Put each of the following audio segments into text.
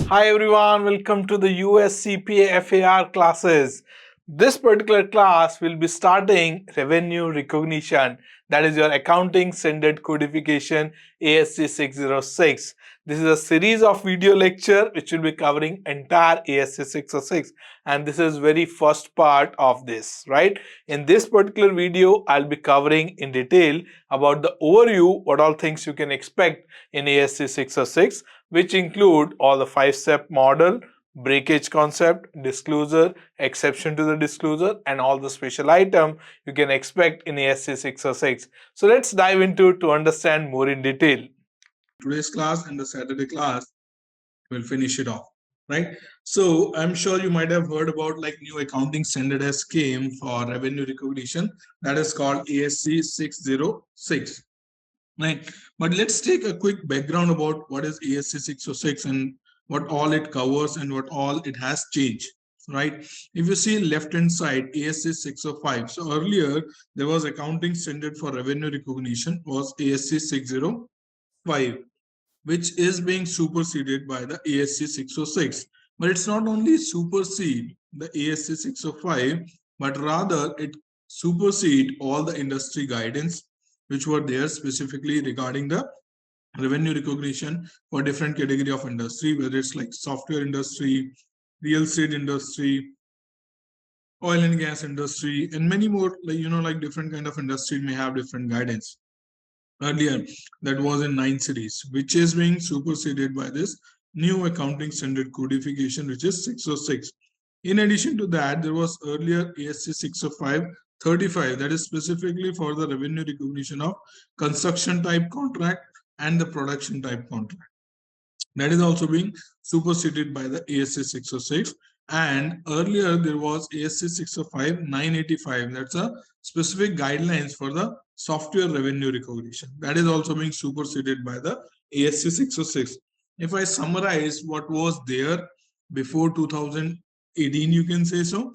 Hi everyone, welcome to the USCPA FAR classes. This particular class will be starting revenue recognition, that is your accounting standard codification ASC 606. This is a series of video lecture which will be covering entire ASC 606, and this is very first part of this, right? In this particular video, I'll be covering in detail about the overview, what all things you can expect in ASC 606, which include all the 5-step model, breakage concept, disclosure, exception to the disclosure, and all the special item you can expect in ASC 606. So let's dive into to understand more in detail. Today's class and the Saturday class will finish it off, right? So I'm sure you might have heard about like new accounting standard as came for revenue recognition, that is called ASC 606. Right. But let's take a quick background about what is ASC 606 and what all it covers and what all it has changed. Right. If you see left hand side, ASC 605. So earlier there was accounting standard for revenue recognition was ASC 605, which is being superseded by the ASC 606. But it's not only supersede the ASC 605, but rather it supersede all the industry guidance which were there specifically regarding the revenue recognition for different category of industry, whether it's like software industry, real estate industry, oil and gas industry, and many more, like different kind of industry may have different guidance. Earlier, that was in 9 cities, which is being superseded by this new accounting standard codification, which is 606. In addition to that, there was earlier ASC 605/35, that is specifically for the revenue recognition of construction type contract and the production type contract. That is also being superseded by the ASC 606. And earlier there was ASC 605/985. That's a specific guidelines for the software revenue recognition. That is also being superseded by the ASC 606. If I summarize what was there before 2018, you can say so.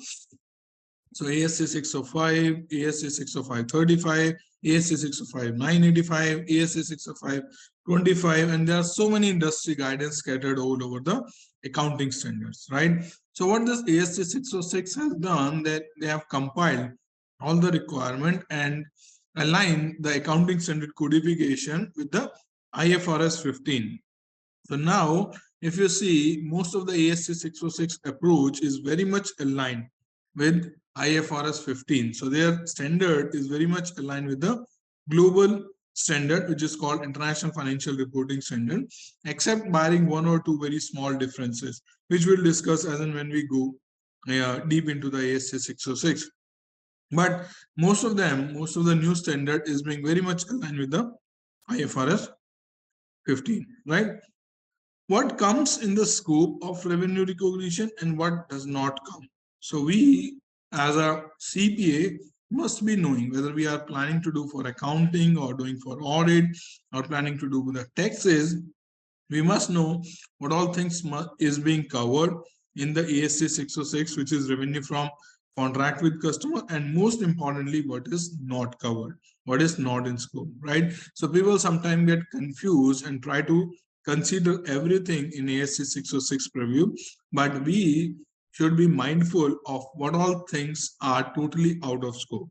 So ASC 605, ASC 605/35, ASC 605/985, ASC 605/25, and there are so many industry guidance scattered all over the accounting standards, right? So what this ASC 606 has done, that they have compiled all the requirement and align the accounting standard codification with the IFRS 15. So now, if you see, most of the ASC 606 approach is very much aligned with IFRS 15. So their standard is very much aligned with the global standard, which is called International Financial Reporting Standard, except barring one or two very small differences, which we'll discuss as and when we go deep into the ASC 606. But most of the new standard is being very much aligned with the IFRS 15, right? What comes in the scope of revenue recognition and what does not come. So we as a CPA must be knowing whether we are planning to do for accounting or doing for audit or planning to do with the taxes. We must know what all things is being covered in the ASC 606, which is revenue from contract with customer, and most importantly, what is not covered, what is not in scope, right? So people sometimes get confused and try to consider everything in ASC 606 preview, but we should be mindful of what all things are totally out of scope,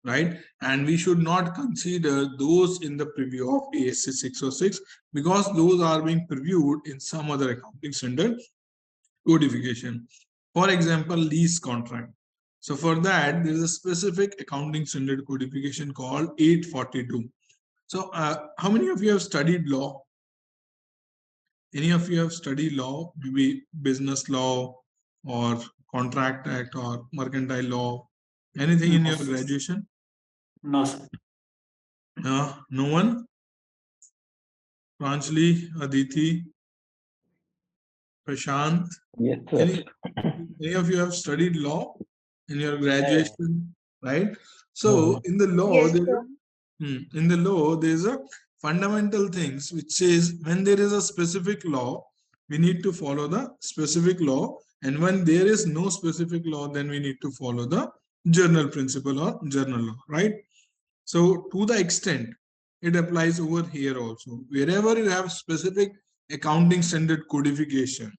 right? And we should not consider those in the preview of ASC 606 because those are being previewed in some other accounting standard codification. For example, lease contract. So for that, there is a specific accounting standard codification called 842. So how many of you have studied law? Any of you have studied law, maybe business law or contract act or mercantile law? Anything in your graduation? No, sir. No one? Pranjali, Aditi, Prashant? Yes, sir. Any of you have studied law in your graduation, right? So in the law, there is a fundamental things which says when there is a specific law, we need to follow the specific law, and when there is no specific law, then we need to follow the general principle or general law, right? So to the extent it applies over here also, wherever you have specific accounting standard codification,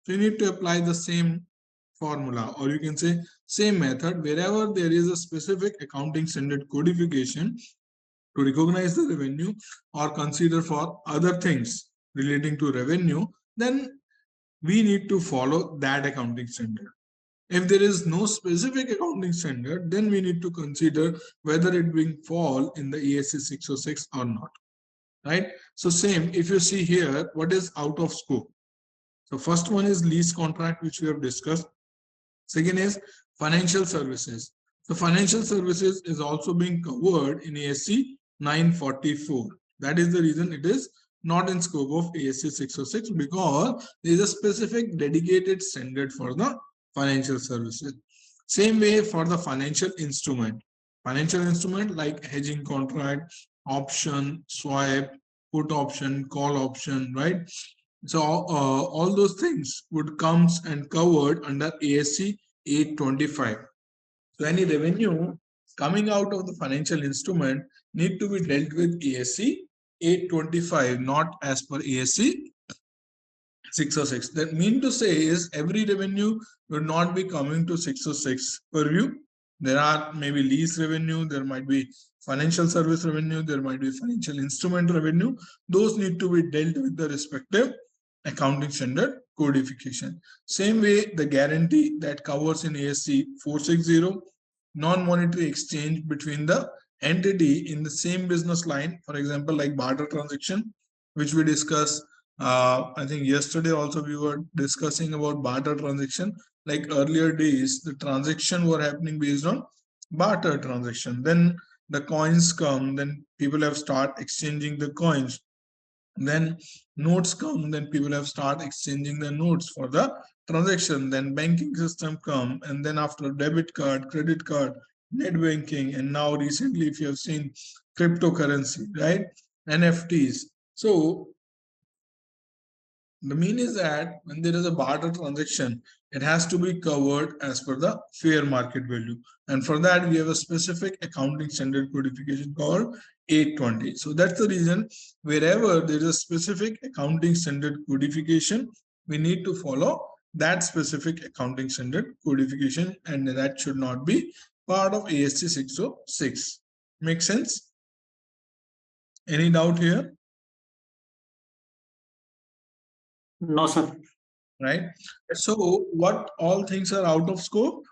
So you need to apply the same formula, or you can say same method wherever there is a specific accounting standard codification to recognize the revenue or consider for other things relating to revenue, then we need to follow that accounting standard. If there is no specific accounting standard, then we need to consider whether it will fall in the ASC 606 or not, right? So same, if you see here, what is out of scope? So first one is lease contract, which we have discussed. Second is financial services. So financial services is also being covered in ASC 944. That is the reason it is not in scope of ASC 606, because there is a specific dedicated standard for the financial services. Same way for the financial instrument. Financial instrument like hedging contract, option, swap, put option, call option, right? So all those things would comes and covered under ASC 825. So any revenue coming out of the financial instrument need to be dealt with ASC 825, not as per ASC 606. That mean to say is every revenue will not be coming to 606 purview. There are maybe lease revenue, there might be financial service revenue, there might be financial instrument revenue. Those need to be dealt with the respective accounting standard codification. Same way, the guarantee that covers in ASC 460, non-monetary exchange between the entity in the same business line, for example, like barter transaction, which we discussed. I think yesterday also we were discussing about barter transaction. Like earlier days, the transaction were happening based on barter transaction. Then the coins come, then people have start exchanging the coins. Then notes come, then people have start exchanging the notes for the transaction. Then banking system come, and then after debit card, credit card, net banking, and now recently if you have seen cryptocurrency, right? NFTs. So the mean is that when there is a barter transaction, it has to be covered as per the fair market value. And for that, we have a specific accounting standard codification called 820. So that's the reason wherever there is a specific accounting standard codification, we need to follow that specific accounting standard codification, and that should not be part of ASC 606. Make sense? Any doubt here? No, sir. Right? So what all things are out of scope?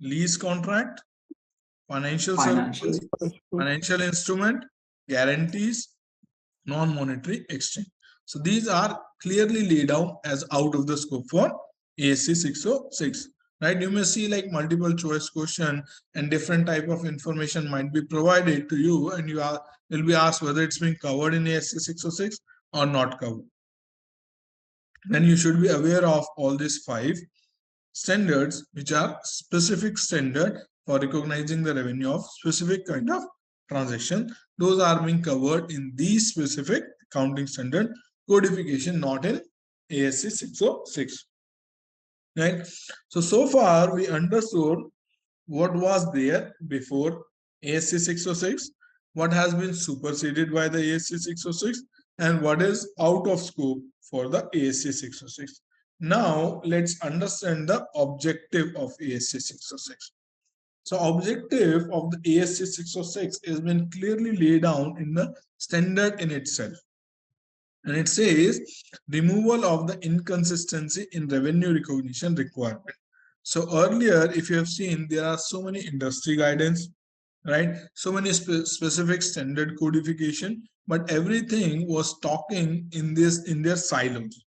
Lease contract, financial Financial. services, financial instrument, guarantees, non-monetary exchange. So these are clearly laid out as out of the scope for ASC 606. Right? You may see like multiple choice question and different type of information might be provided to you, and you will be asked whether it's been covered in ASC 606 or not covered. Then you should be aware of all these 5 standards, which are specific standard for recognizing the revenue of specific kind of transaction. Those are being covered in these specific accounting standard codification, not in ASC 606. Right? So far we understood what was there before ASC 606, what has been superseded by the ASC 606, and what is out of scope for the ASC 606. Now let's understand the objective of ASC 606. So objective of the ASC 606 has been clearly laid down in the standard in itself. And it says removal of the inconsistency in revenue recognition requirement. So earlier, if you have seen, there are so many industry guidance, right? So many specific standard codification, but everything was talking in their silos,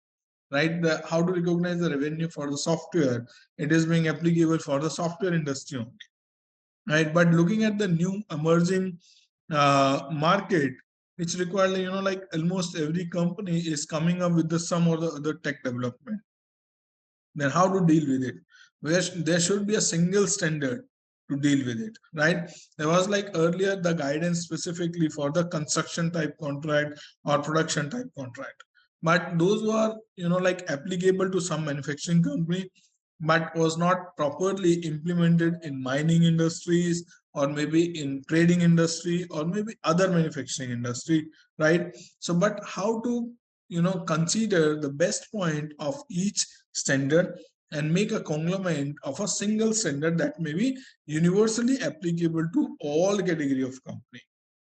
right? How to recognize the revenue for the software, it is being applicable for the software industry only, right? But looking at the new emerging market, which require, like almost every company is coming up with some or the other tech development. Then how to deal with it? Where there should be a single standard to deal with it, right? There was like earlier the guidance specifically for the construction type contract or production type contract, but those were like applicable to some manufacturing company, but was not properly implemented in mining industries or maybe in trading industry or maybe other manufacturing industry, right? So but how to consider the best point of each standard and make a conglomerate of a single standard that may be universally applicable to all category of company.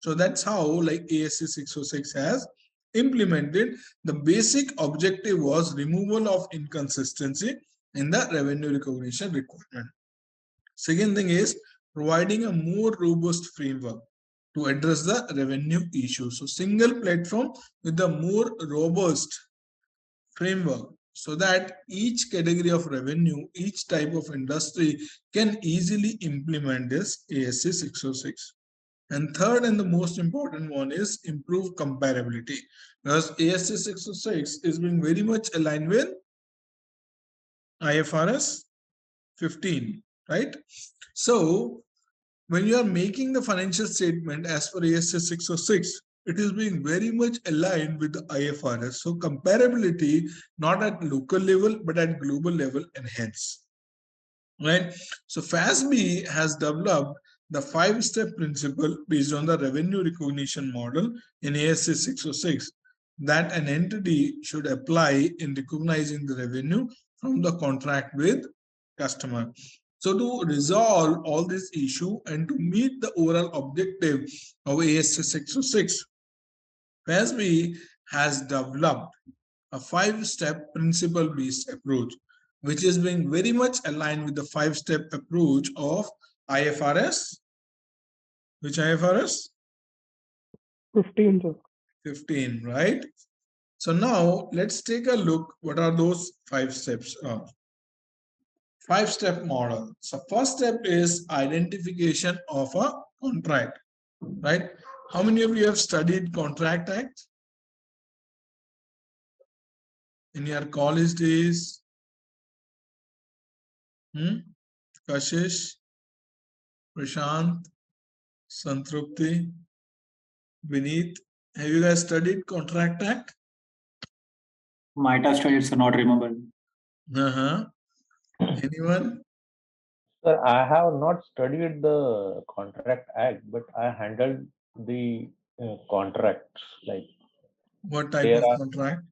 So that's how like ASC 606 has implemented. The basic objective was removal of inconsistency in the revenue recognition requirement. Second thing is providing a more robust framework to address the revenue issue. So single platform with the more robust framework so that each category of revenue, each type of industry can easily implement this ASC 606. And third and the most important one is improve comparability, because ASC 606 is being very much aligned with IFRS 15, right? So when you are making the financial statement as per ASC 606, it is being very much aligned with the IFRS. So comparability, not at local level, but at global level enhance. Right? So FASB has developed the 5-step principle based on the revenue recognition model in ASC 606 that an entity should apply in recognizing the revenue from the contract with customer. So to resolve all this issue and to meet the overall objective of ASC 606, FASB has developed a 5-step principle-based approach, which is being very much aligned with the 5-step approach of IFRS. Which IFRS? 15, sir. 15, right? So now let's take a look. What are those 5 steps? 5-step model. So first step is identification of a contract, right? How many of you have studied Contract Act in your college days? Kashish, Prashant, Santrupti, Vineet, have you guys studied Contract Act? Might have studied, so not remember. Anyone? Sir, I have not studied the Contract Act, but I handled the contracts. Like What type there of are contract?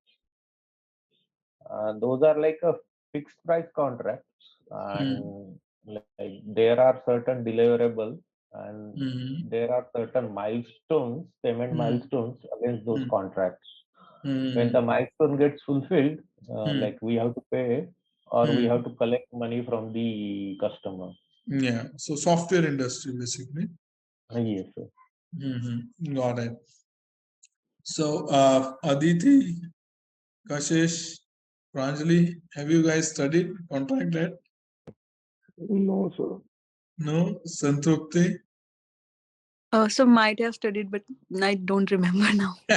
those are like a fixed price contracts, and like there are certain deliverables, and there are certain milestones, payment milestones against those contracts. When the milestone gets fulfilled, like we have to pay or we have to collect money from the customer. Yeah, so software industry basically. Yes, sir. Got it. So Aditi, Kashish, Pranjali, have you guys studied Contract Act? No, sir. No? Santrupti? So might have studied, but I don't remember now. I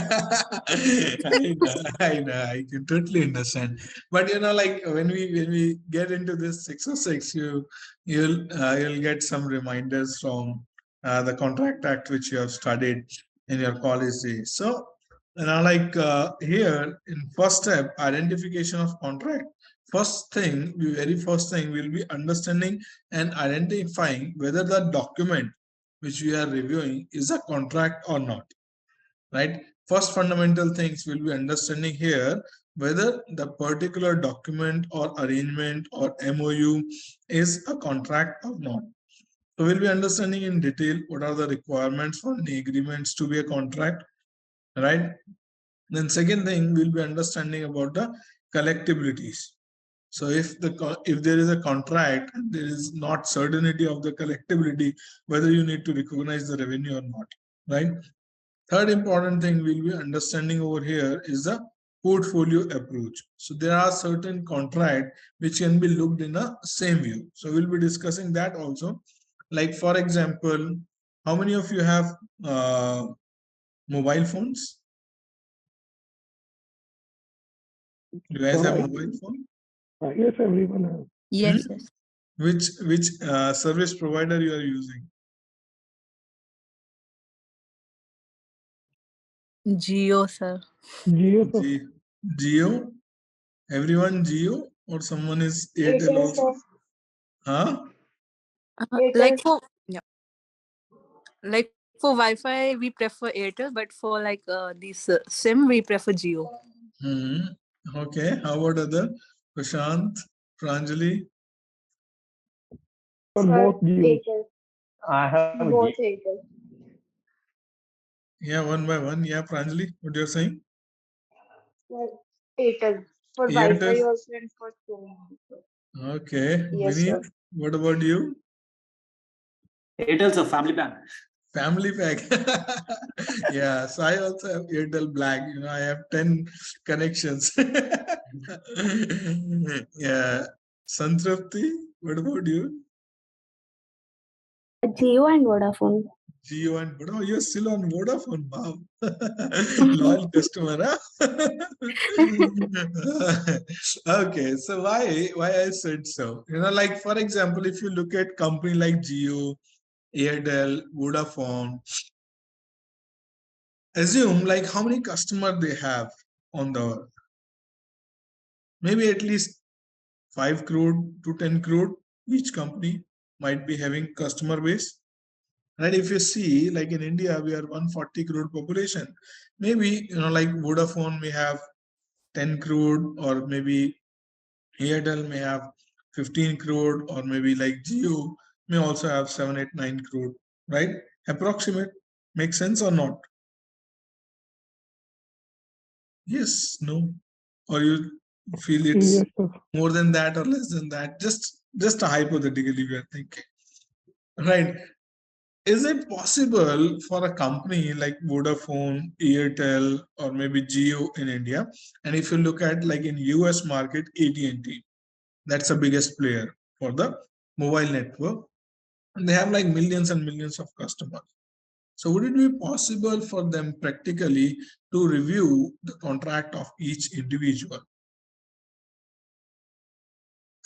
know, I can totally understand. But like when we get into this 606, you'll get some reminders from the Contract Act which you have studied in your college days. So like here in first step, identification of contract. Very first thing will be understanding and identifying whether the document which we are reviewing is a contract or not, right? First fundamental things will be understanding here whether the particular document or arrangement or MOU is a contract or not. So we'll be understanding in detail what are the requirements for the agreements to be a contract, right? Then second thing we'll be understanding about the collectibilities. So if there is a contract and there is not certainty of the collectibility, whether you need to recognize the revenue or not, right? Third important thing we'll be understanding over here is the portfolio approach. So there are certain contracts which can be looked in a same view. So we'll be discussing that also. Like for example, how many of you have mobile phones? You guys have mobile phone? Yes, everyone has. Yes, yes. Which service provider you are using? Geo, sir. Geo, sir. Geo? Everyone Geo or someone is Airtel also? Huh? Like for Wi-Fi we prefer Airtel, but for like this SIM we prefer Geo. Okay. How about other? Prashant, Pranjali? For Sir, both Jio. Airtel. I have Both Airtel. Yeah, one by one. Yeah, Pranjali, what you're saying? Well, Airtel. For Wi-Fi Airtel. also and for phone also. Okay. Yes, sir. Vineet, what about you? Airtel's a family plan. Family pack. Yeah, so I also have Airtel Black. I have 10 connections. Yeah. Santrapti, what about you? Jio and Vodafone. Geo and oh, you're still on Vodafone. Wow. Loyal customer, huh? Okay, so why I said so? Like for example, if you look at company like Jio, Airtel, Vodafone, assume like how many customers they have on the maybe at least 5 crore to 10 crore each company might be having customer base. And if you see, like in India, we are 140 crore population. Maybe, like Vodafone may have 10 crore, or maybe Airtel may have 15 crore, or maybe like Jio may also have 7, 8, 9 crore, right? Approximate. Make sense or not? Yes, no. Or you feel it's Yes, sir. more than that or less than that? Just a hypothetically we are thinking. Right. Is it possible for a company like Vodafone, Airtel, or maybe Jio in India? And if you look at like in US market, AT&T, that's the biggest player for the mobile network. And they have like millions and millions of customers. So would it be possible for them practically to review the contract of each individual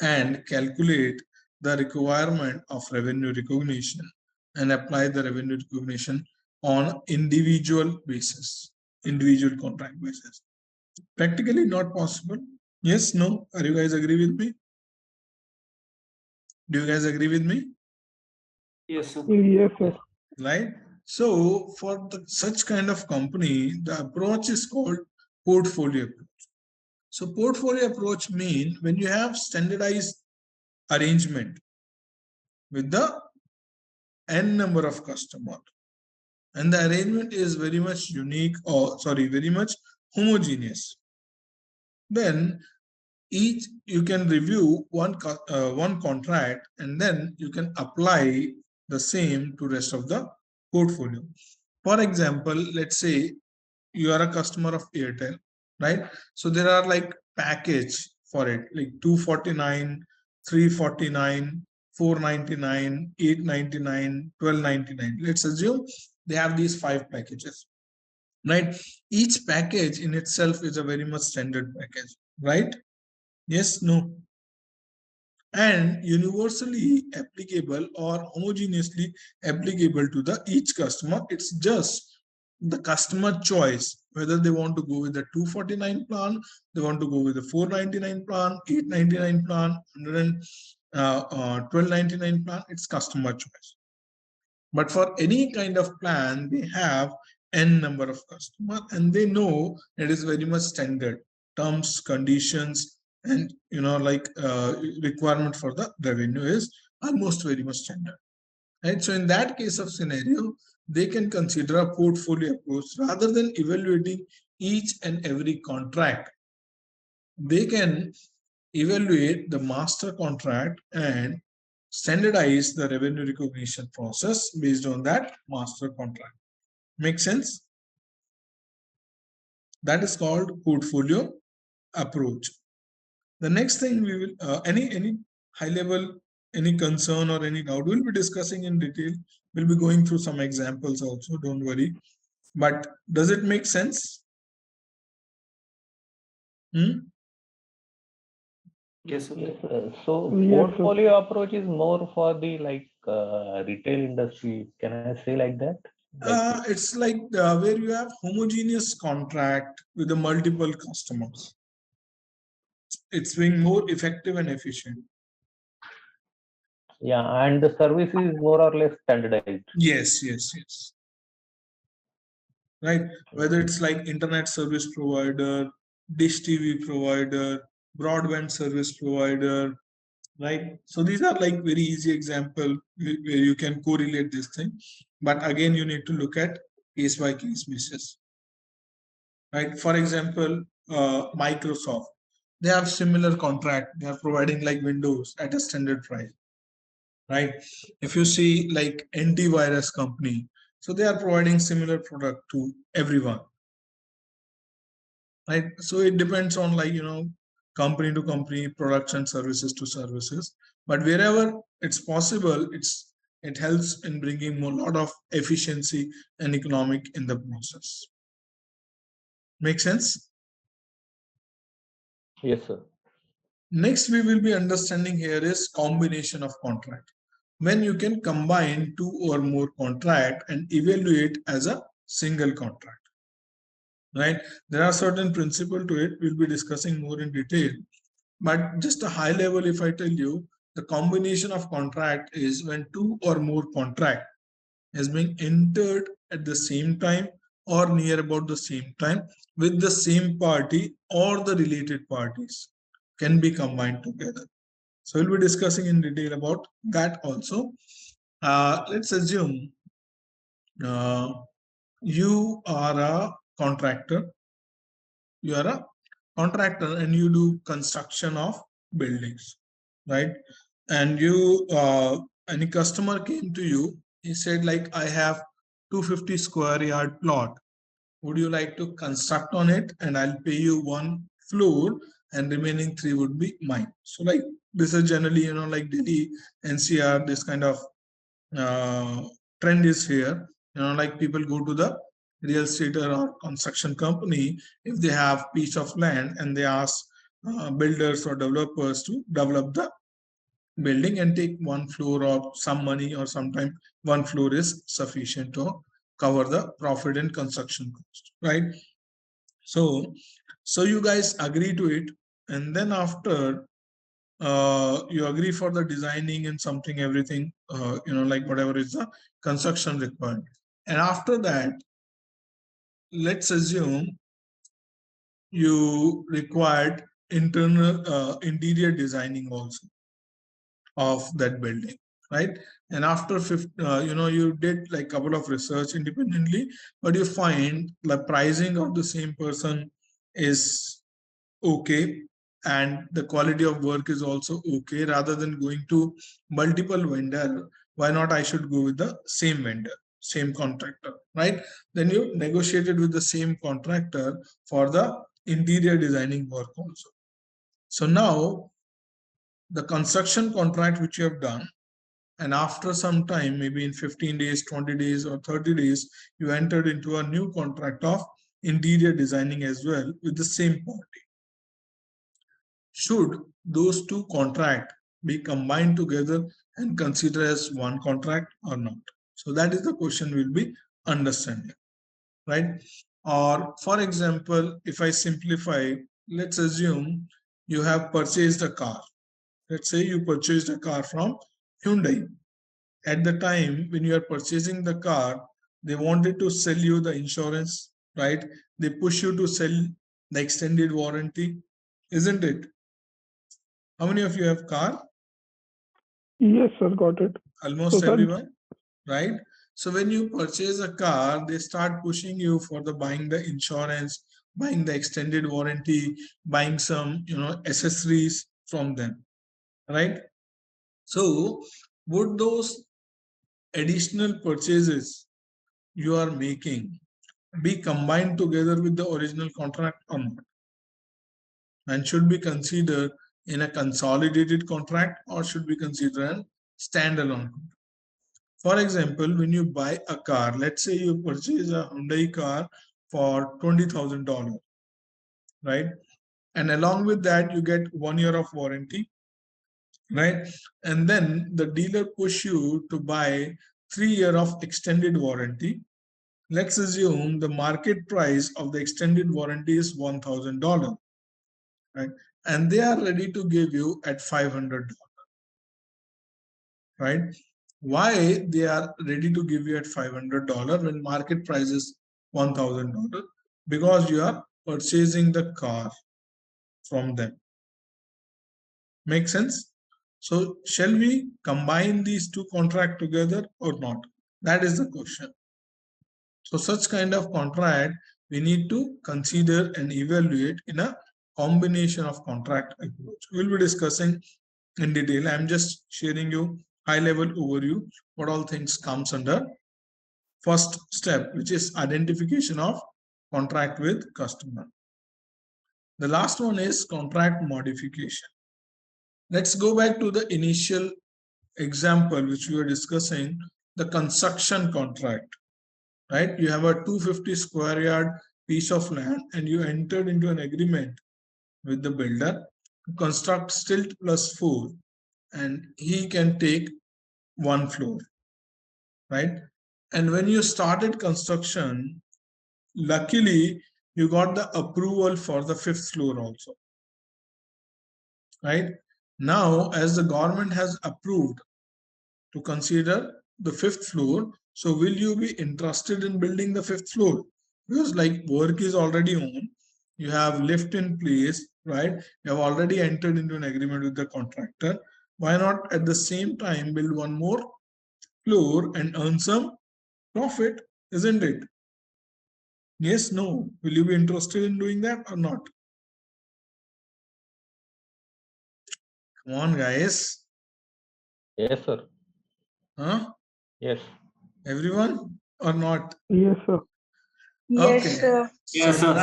and calculate the requirement of revenue recognition and apply the revenue recognition on individual basis, individual contract basis? Practically not possible. Yes, no? Are you guys agree with me? Do you guys agree with me? Yes, sir. Yes, sir. Right? So for such kind of company, the approach is called portfolio approach. So portfolio approach means when you have standardized arrangement with the n number of customers, and the arrangement is very much unique, or sorry, very much homogeneous, then each you can review one contract, and then you can apply the same to rest of the portfolio. For example, let's say you are a customer of Airtel, right? So there are like package for it, like 249, 349, 499, 899, 1299. Let's assume they have these 5 packages, right? Each package in itself is a very much standard package, right? Yes, no? And universally applicable or homogeneously applicable to the each customer. It's just the customer choice whether they want to go with the 249 plan, they want to go with the 499 plan, 899 plan, 1299 plan. It's customer choice. But for any kind of plan, they have n number of customers, and they know it is very much standard terms, conditions, and like requirement for the revenue is almost very much standard, right? So in that case of scenario, they can consider a portfolio approach rather than evaluating each and every contract. They can evaluate the master contract and standardize the revenue recognition process based on that master contract. Make sense? That is called portfolio approach. The next thing we will, any high level, any concern or any doubt, we'll be discussing in detail. We'll be going through some examples also, don't worry. But does it make sense? Yes, sir. Yes, so Yes, sir. portfolio approach is more for the retail industry. Can I say like that? It's like where you have homogeneous contract with the multiple customers. It's being more effective and efficient. Yeah, and the service is more or less standardized. Yes. Right. Whether it's like internet service provider, dish TV provider, broadband service provider, right? So these are like very easy example where you can correlate this thing. But again, you need to look at case by case basis, right? For example, Microsoft, they have similar contract. They are providing like Windows at a standard price, right? If you see like antivirus company, so they are providing similar product to everyone, right? So it depends on like, company to company, products and services to services. But wherever it's possible, it helps in bringing more lot of efficiency and economic in the process. Make sense? Yes, sir. Next, we will be understanding here is combination of contract. When you can combine two or more contract and evaluate as a single contract, right? There are certain principles to it. We'll be discussing more in detail. But just a high level, if I tell you, the combination of contract is when two or more contract has been entered at the same time or near about the same time with the same party or the related parties can be combined together. So we'll be discussing in detail about that also. Let's assume you are a contractor. You are a contractor and you do construction of buildings, right? And you any customer came to you, he said like, I have 250 square yard plot, would you like to construct on it, and I'll pay you 1 floor and remaining 3 would be mine. So like this is generally, like Delhi NCR, this kind of trend is here. Like people go to the real estate or construction company if they have piece of land, and they ask builders or developers to develop the building and take 1 floor or some money, or sometimes 1 floor is sufficient to cover the profit and construction cost, right? So you guys agree to it, and then after you agree for the designing and something, everything, like whatever is the construction required. And after that, let's assume you required internal interior designing also of that building, right? And after you did like couple of research independently, but you find the pricing of the same person is okay, and the quality of work is also okay. Rather than going to multiple vendor, why not I should go with the same vendor, same contractor, right? Then you negotiated with the same contractor for the interior designing work also. So now the construction contract which you have done, and after some time, maybe in 15 days, 20 days or 30 days, you entered into a new contract of interior designing as well with the same party. Should those two contracts be combined together and considered as one contract or not? So that is the question we'll be understanding, right? Or for example, if I simplify, let's assume you have purchased a car. Let's say you purchased a car from Hyundai. At the time when you are purchasing the car, they wanted to sell you the insurance, right? They push you to sell the extended warranty, isn't it? How many of you have car? Yes, sir, got it. Almost So, sir, everyone, right? So when you purchase a car, they start pushing you for the buying the insurance, buying the extended warranty, buying some, accessories from them, right? So would those additional purchases you are making be combined together with the original contract or not? And should be considered in a consolidated contract or should be considered a standalone contract? For example, when you buy a car, let's say you purchase a Hyundai car for $20,000, right? And along with that, you get 1 year of warranty, right? And then the dealer push you to buy 3 year of extended warranty. Let's assume the market price of the extended warranty is $1,000, right? And they are ready to give you at $500, right? Why they are ready to give you at $500 when market price is $1,000? Because you are purchasing the car from them. Make sense? So shall we combine these two contracts together or not? That is the question. So such kind of contract we need to consider and evaluate in a combination of contract approach. We'll be discussing in detail. I'm just sharing you high level overview what all things comes under first step, which is identification of contract with customer. The last one is contract modification. Let's go back to the initial example which we were discussing, the construction contract, right? You have a 250 square yard piece of land and you entered into an agreement with the builder to construct stilt plus 4 and he can take 1 floor, right? And when you started construction, luckily you got the approval for the 5th floor also, right? Now as the government has approved to consider the 5th floor, so will you be interested in building the 5th floor? Because like work is already on, you have lift in place, right? You have already entered into an agreement with the contractor. Why not at the same time build 1 more floor and earn some profit, isn't it? Yes, no. Will you be interested in doing that or not? Come on, guys. Yes, sir. Huh? Yes. Everyone or not? Yes, sir. Yes, Okay. sir. Yes, So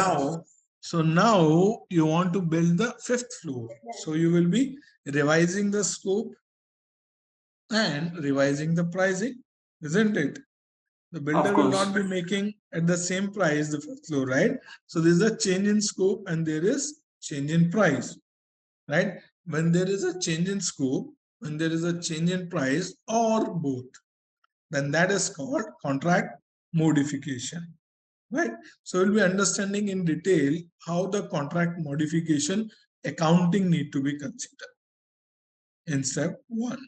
sir. now you want to build the 5th floor. So you will be revising the scope and revising the pricing, isn't it? The builder will not be making at the same price the 5th floor, right? So there is a change in scope and there is change in price, right? When there is a change in scope, when there is a change in price or both, then that is called contract modification, right? So we'll be understanding in detail how the contract modification accounting need to be considered in step 1,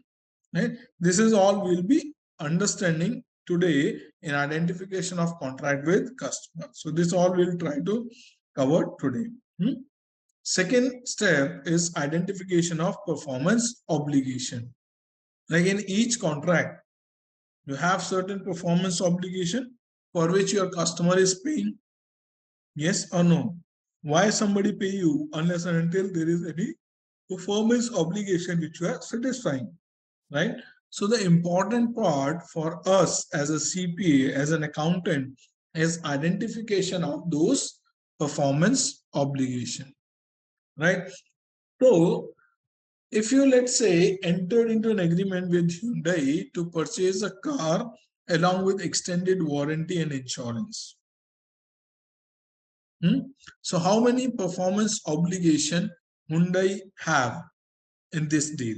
right? This is all we'll be understanding today in identification of contract with customer. So this all we'll try to cover today. Second step is identification of performance obligation. Like in each contract, you have certain performance obligation for which your customer is paying. Yes or no? Why somebody pay you unless and until there is any performance obligation which you are satisfying, right? So the important part for us as a CPA, as an accountant, is identification of those performance obligation, right? So if you, let's say, entered into an agreement with Hyundai to purchase a car along with extended warranty and insurance. So how many performance obligation Hyundai have in this deal?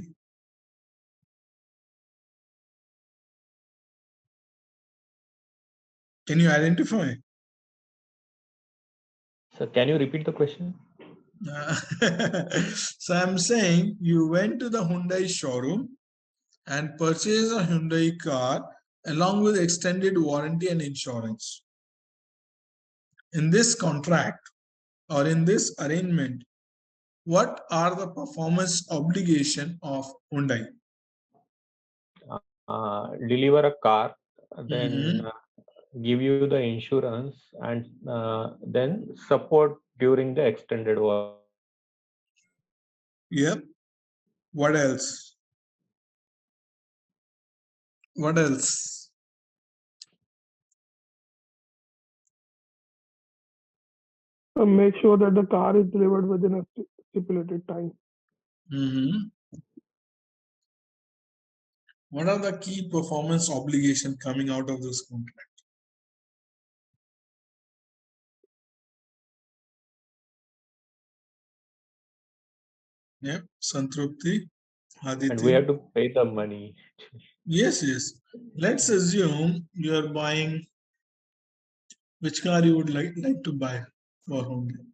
Can you identify? So can you repeat the question? So I'm saying you went to the Hyundai showroom and purchased a Hyundai car along with extended warranty and insurance. In this contract or in this arrangement, what are the performance obligation of Hyundai? Deliver a car, then give you the insurance, and then support during the extended warranty. Yep. What else? What else? Make sure that the car is delivered within a stipulated time. What are the key performance obligations coming out of this contract? Yep, Santrupti, Aditya. And we have to pay the money. Yes, yes. Let's assume you are buying, which car you would like to buy for Hyundai?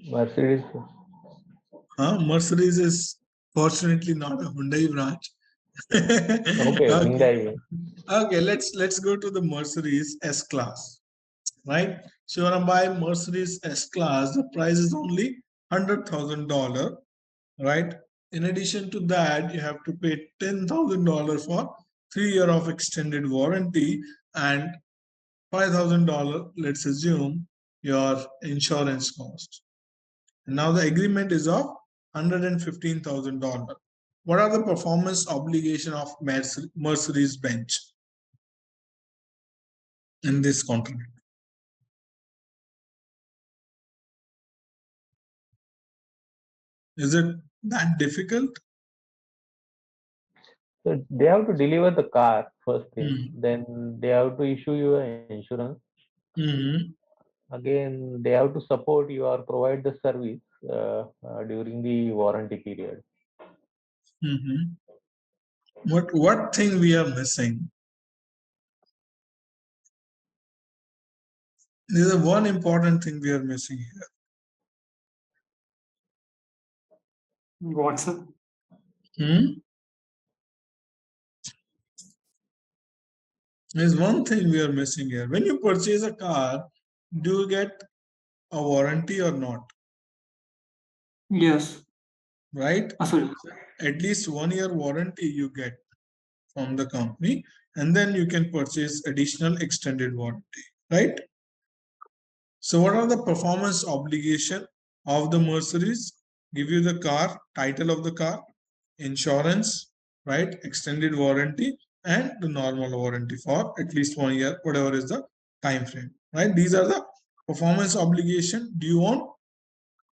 Mercedes. Mercedes is fortunately not a Hyundai branch. Okay, Hyundai. Okay, let's go to the Mercedes S class, right? So you want to buy Mercedes S-Class, the price is only $100,000, right? In addition to that, you have to pay $10,000 for 3 years of extended warranty and $5,000, let's assume, your insurance cost. And now the agreement is of $115,000. What are the performance obligation of Mercedes-Benz in this contract? Is it that difficult? So they have to deliver the car first thing, then they have to issue you an insurance. Again, they have to support you or provide the service during the warranty period. What thing we are missing? There's one important thing we are missing here. What's up? There's one thing we are missing here. When you purchase a car, do you get a warranty or not? Yes. Right? Sorry. At least 1 year warranty you get from the company, and then you can purchase additional extended warranty, right? So what are the performance obligation of the Mercedes? Give you the car, title of the car, insurance, right? Extended warranty, and the normal warranty for at least 1 year, whatever is the time frame, right? These are the performance obligation due on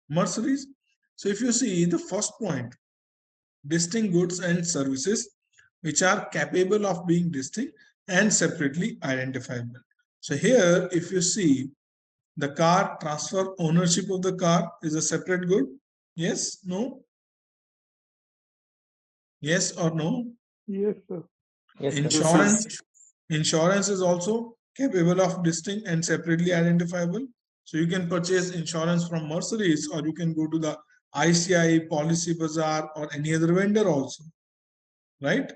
Mercedes. So if you see the first point, distinct goods and services which are capable of being distinct and separately identifiable. So here, if you see the car, transfer ownership of the car is a separate good. Yes, no? Yes or no? Yes, sir. Yes, sir. Insurance is also capable of distinct and separately identifiable. So you can purchase insurance from Mercedes, or you can go to the ICI, Policy Bazaar, or any other vendor also, right?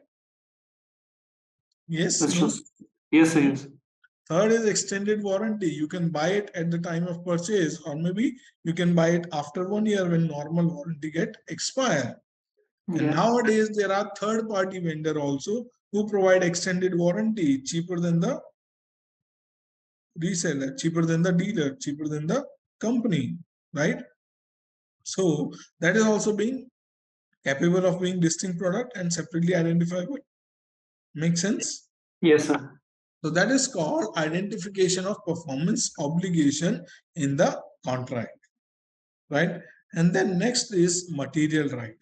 Yes. That's No? true. Yes, sir, yes. Third is extended warranty. You can buy it at the time of purchase, or maybe you can buy it after 1 year when normal warranty get expire. And nowadays there are third-party vendor also who provide extended warranty cheaper than the reseller, cheaper than the dealer, cheaper than the company, right? So that is also being capable of being distinct product and separately identifiable. Make sense? Yes, sir. So that is called identification of performance obligation in the contract, right? And then next is material right.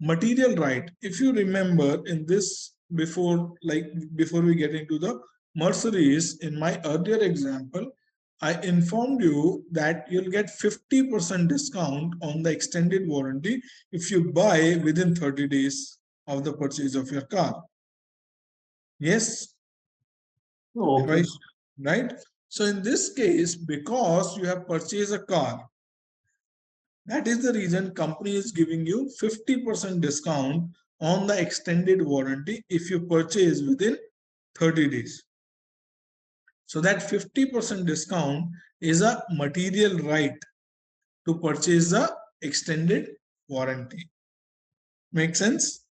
Material right, if you remember in this before we get into the Mercedes, in my earlier example, I informed you that you'll get 50% discount on the extended warranty if you buy within 30 days of the purchase of your car. Yes? Okay. Right? So in this case, because you have purchased a car, that is the reason company is giving you 50% discount on the extended warranty if you purchase within 30 days. So that 50% discount is a material right to purchase the extended warranty. Make sense?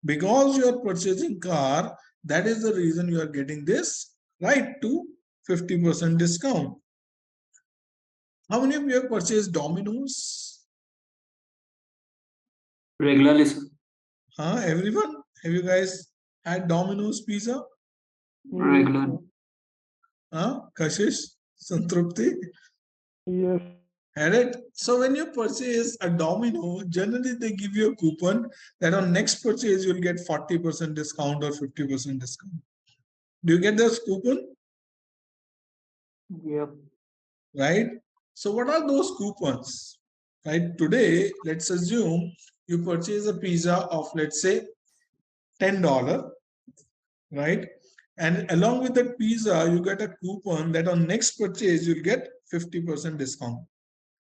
Because you are purchasing car, that is the reason you are getting this right to 50% discount. How many of you have purchased Domino's? Regularly, sir. Everyone? Have you guys had Domino's pizza? Regularly. Kashish? Santrupti? Yes. Had it? So when you purchase a Domino, generally they give you a coupon that on next purchase you'll get 40% discount or 50% discount. Do you get this coupon? Yep. Right? So what are those coupons? Right? Today, let's assume you purchase a pizza of, let's say, $10, right? And along with that pizza, you get a coupon that on next purchase, you'll get 50% discount.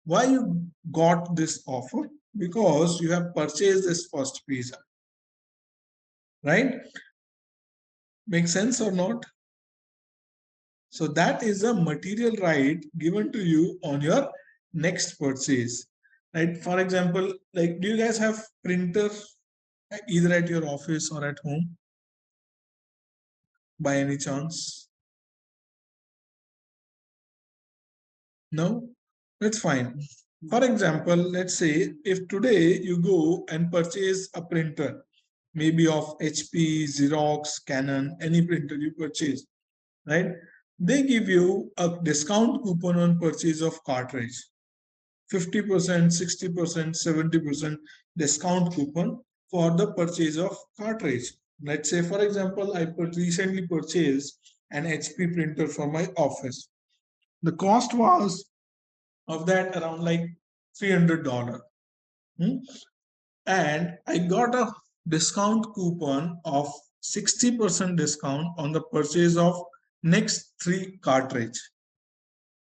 Why you got this offer? Because you have purchased this first pizza, right? Make sense or not? So that is a material right given to you on your next purchase, right? For example, like, do you guys have printer either at your office or at home by any chance? No, that's fine. For example, let's say if today you go and purchase a printer, maybe of HP, Xerox, Canon, any printer you purchase, right? They give you a discount coupon on purchase of cartridge, 50%, 60%, 70% discount coupon for the purchase of cartridge. Let's say, for example, I recently purchased an HP printer for my office. The cost was of that around like $300. And I got a discount coupon of 60% discount on the purchase of next 3 cartridge,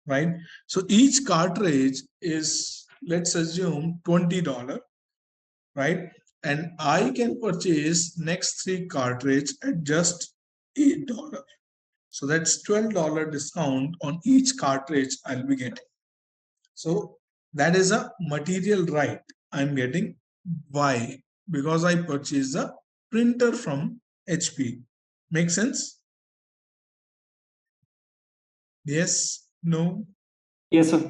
right? So each cartridge is, let's assume, $20, right? And I can purchase next 3 cartridge at just $8. So that's $12 discount on each cartridge I'll be getting. So that is a material right I'm getting. Why? Because I purchased a printer from HP. Make sense? Yes? No? Yes, sir.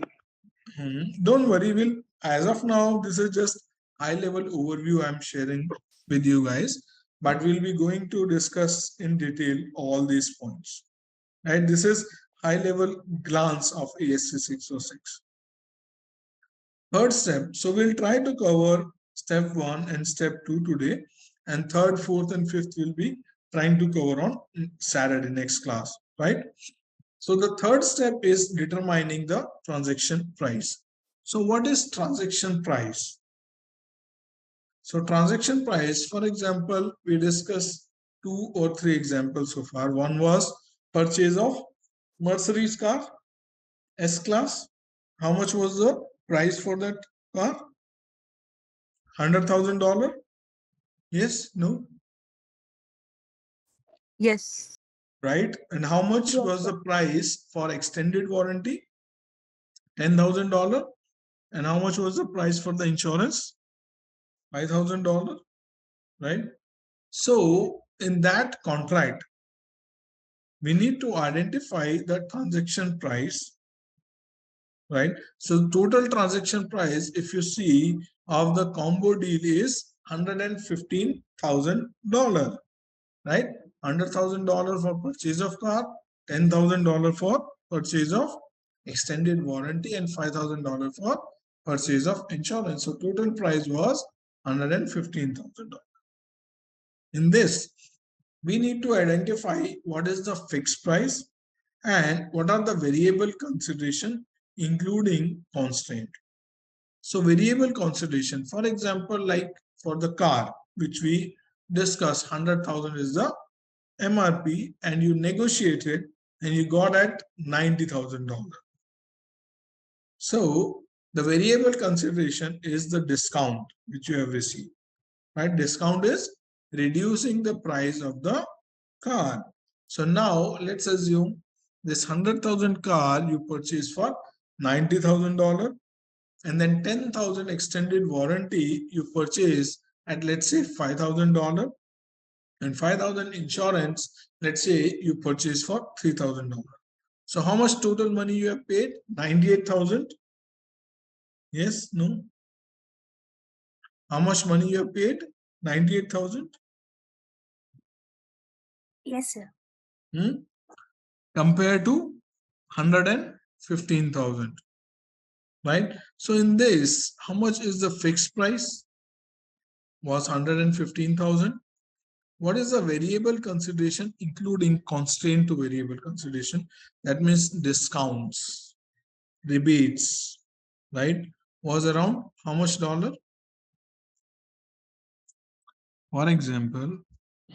Don't worry, Will. As of now, this is just high-level overview I'm sharing with you guys, but we'll be going to discuss in detail all these points. Right? This is high-level glance of ASC 606. Third step. So we'll try to cover step 1 and step 2 today, and third, fourth, and fifth will be trying to cover on Saturday next class, right? So the third step is determining the transaction price. So what is transaction price? So transaction price, for example, we discussed 2 or 3 examples so far. One was purchase of Mercedes car, S-Class. How much was the price for that car? $100,000? Yes, no? Yes. Right? And how much was the price for extended warranty? $10,000. And how much was the price for the insurance? $5,000. Right? So in that contract, we need to identify the transaction price. Right? So total transaction price, if you see, of the combo deal is $115,000. Right? $100,000 for purchase of car, $10,000 for purchase of extended warranty, and $5,000 for purchase of insurance. So total price was $115,000. In this, we need to identify what is the fixed price and what are the variable consideration, including constraint. So variable consideration, for example, like for the car, which we discussed, 100,000 is the MRP, and you negotiated and you got at $90,000. So the variable consideration is the discount which you have received, right? Discount is reducing the price of the car. So now let's assume this 100,000 car you purchased for $90,000, and then 10,000 extended warranty you purchase at, let's say, $5,000, and 5,000 insurance, let's say you purchase for $3,000. So how much total money you have paid? 98,000. Yes, no? How much money you have paid? 98,000. Yes, sir. Compared to 115,000. Right? So in this, how much is the fixed price? Was 115,000. What is the variable consideration, including constraint to variable consideration? That means discounts, rebates, right? Was around how much dollar? For example,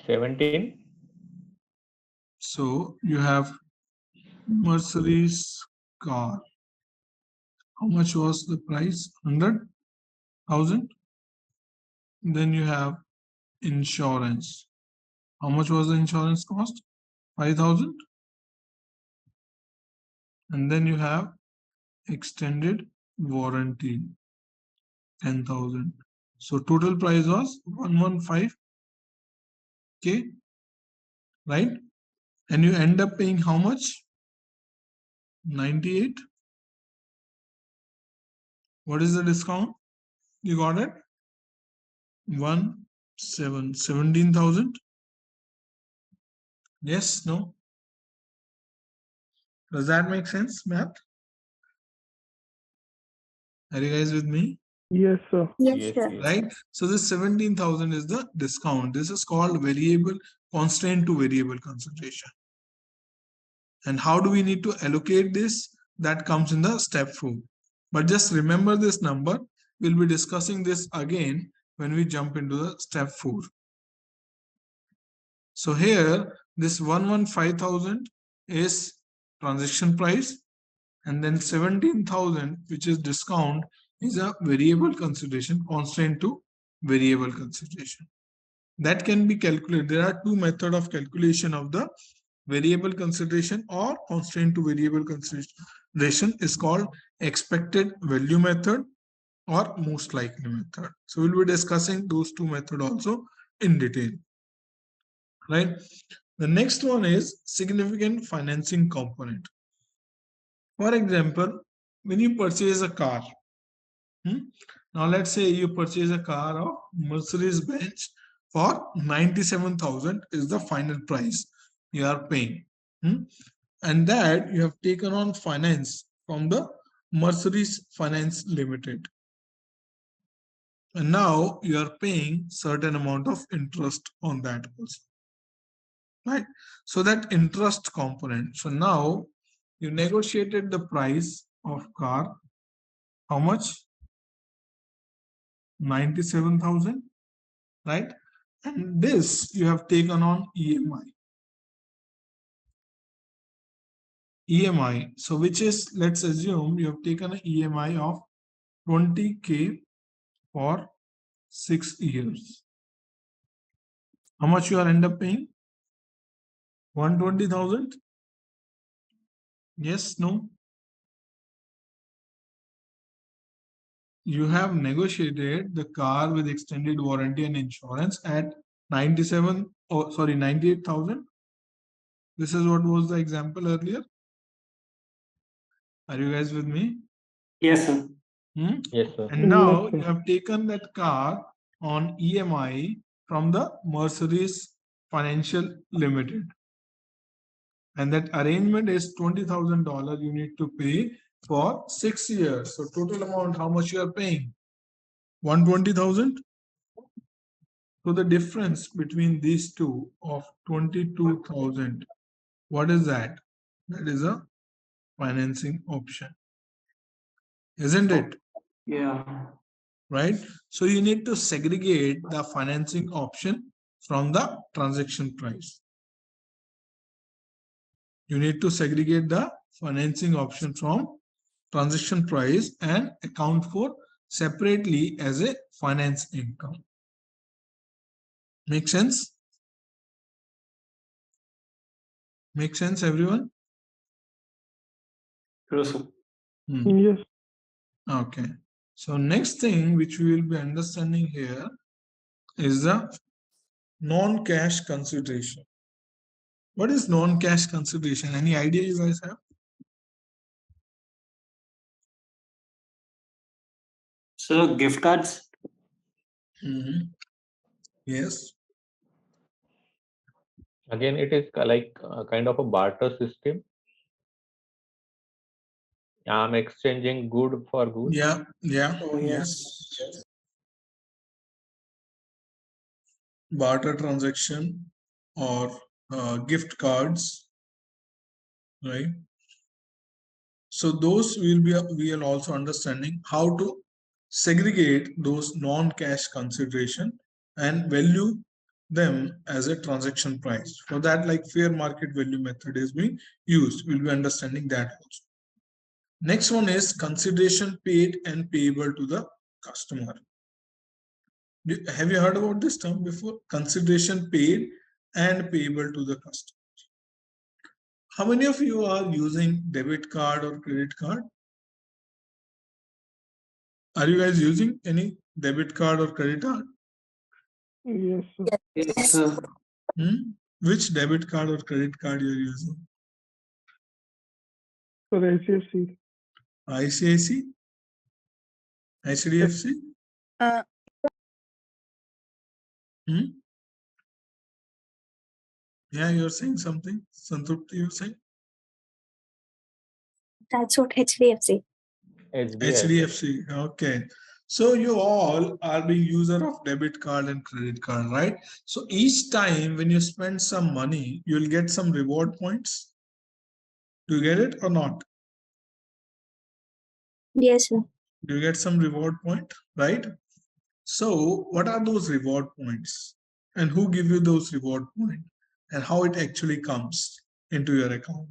17. so you have Mercedes car. How much was the price? 100,000. Then you have insurance. How much was the insurance cost? 5,000. And then you have extended warranty 10,000. So total price was 115K, right? And you end up paying how much? 98. What is the discount? You got it? 17,000. Yes, no? Does that make sense, math? Are you guys with me? Yes, sir. Yes, sir. Right? So this 17,000 is the discount. This is called variable constraint to variable consideration. And how do we need to allocate this? That comes in the step 4. But just remember this number. We'll be discussing this again when we jump into the step 4. So here, this 115,000 is transaction price, and then 17,000, which is discount, is a variable consideration, constraint to variable consideration. That can be calculated. There are two methods of calculation of the variable consideration or constraint to variable consideration. Is called expected value method or most likely method. So we'll be discussing those two methods also in detail. Right? The next one is significant financing component. For example, when you purchase a car, now let's say you purchase a car of Mercedes-Benz for 97,000 is the final price you are paying. And that you have taken on finance from the Mercedes Finance Limited. And now you are paying certain amount of interest on that also. Right? So that interest component. So now you negotiated the price of car. How much? 97,000, right? And this you have taken on EMI. EMI. So which is, let's assume you have taken an EMI of 20K for 6 years. How much you are end up paying? 120,000? Yes, no? You have negotiated the car with extended warranty and insurance at 98,000. This is what was the example earlier. Are you guys with me? Yes, sir. Yes, sir. And now Yes, sir. you have taken that car on EMI from the Mercedes Financial Limited. And that arrangement is $20,000 you need to pay for 6 years. So total amount, how much you are paying? 120,000. So the difference between these two of 22,000, what is that? That is a financing option, isn't it? Yeah. Right? So you need to segregate the financing option from the transaction price. You need to segregate the financing option from transaction price and account for separately as a finance income. Make sense? Make sense, everyone? True, sir. Yes. Okay. So next thing which we will be understanding here is the non-cash consideration. What is non-cash consideration? Any idea you guys have? So gift cards. Yes. Again, it is like kind of a barter system. I'm exchanging good for good. Yeah. Oh, yeah. Yes. Barter transaction or gift cards, right? So those we are also understanding how to segregate those non-cash consideration and value them as a transaction price. For that, like fair market value method is being used. We'll be understanding that also. Next one is consideration paid and payable to the customer. Have you heard about this term before? Consideration paid and payable to the customer. How many of you are using debit card or credit card? Are you guys using any debit card or credit card? Yes, sir. Yes, sir. Which debit card or credit card you're using? For HFC. ICIC? HDFC? Uh, Yeah, you're saying something. Santrupti, you're saying? That's what HDFC. HDFC. Okay. So you all are the user of debit card and credit card, right? So each time when you spend some money, you'll get some reward points. Do you get it or not? Yes, sir. Do you get some reward point, right? So what are those reward points? And who give you those reward points? And how it actually comes into your account?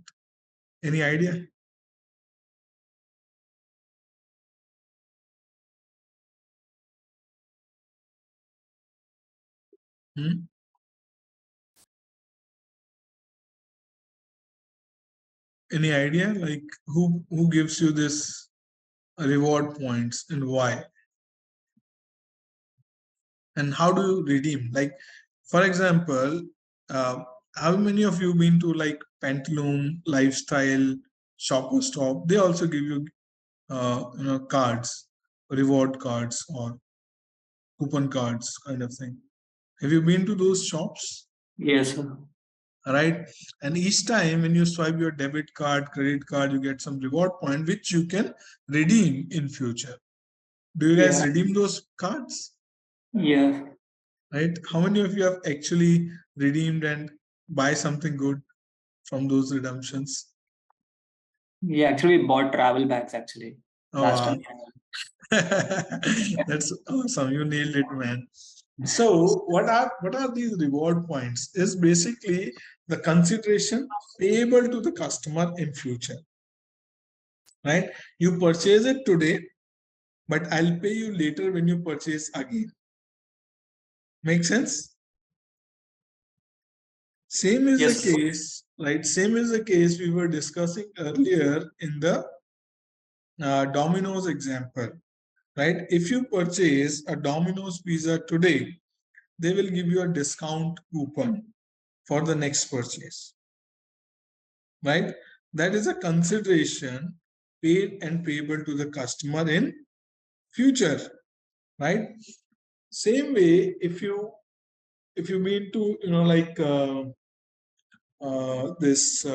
Any idea? Any idea? Like who gives you this reward points and why? And how do you redeem? Like, for example, how many of you been to like Pantaloon, Lifestyle, Shopper Stop? They also give you, cards, reward cards or coupon cards kind of thing. Have you been to those shops? Yes, sir. Right? And each time when you swipe your debit card, credit card, you get some reward point which you can redeem in future. Do you guys redeem those cards? Yeah. Right? How many of you have actually redeemed and buy something good from those redemptions? We actually bought travel bags actually. Oh, Last wow. time. That's awesome. You nailed it, man. So what are these reward points? Is basically the consideration payable to the customer in future. Right? You purchase it today, but I'll pay you later when you purchase again. Make sense? Same is the case, right? Same is the case we were discussing earlier in the Domino's example, right? If you purchase a Domino's pizza today, they will give you a discount coupon for the next purchase, right? That is a consideration paid and payable to the customer in future, right? Same way, if you mean to, this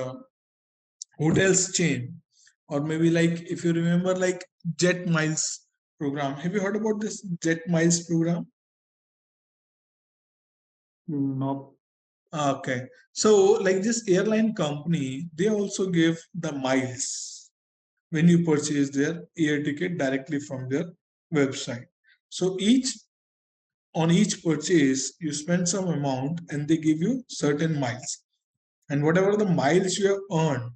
hotels chain, or maybe like if you remember like Jet Miles program. Have you heard about this Jet Miles program? No. Okay. So like this airline company, they also give the miles when you purchase their air ticket directly from their website. So on each purchase, you spend some amount and they give you certain miles. And whatever the miles you have earned,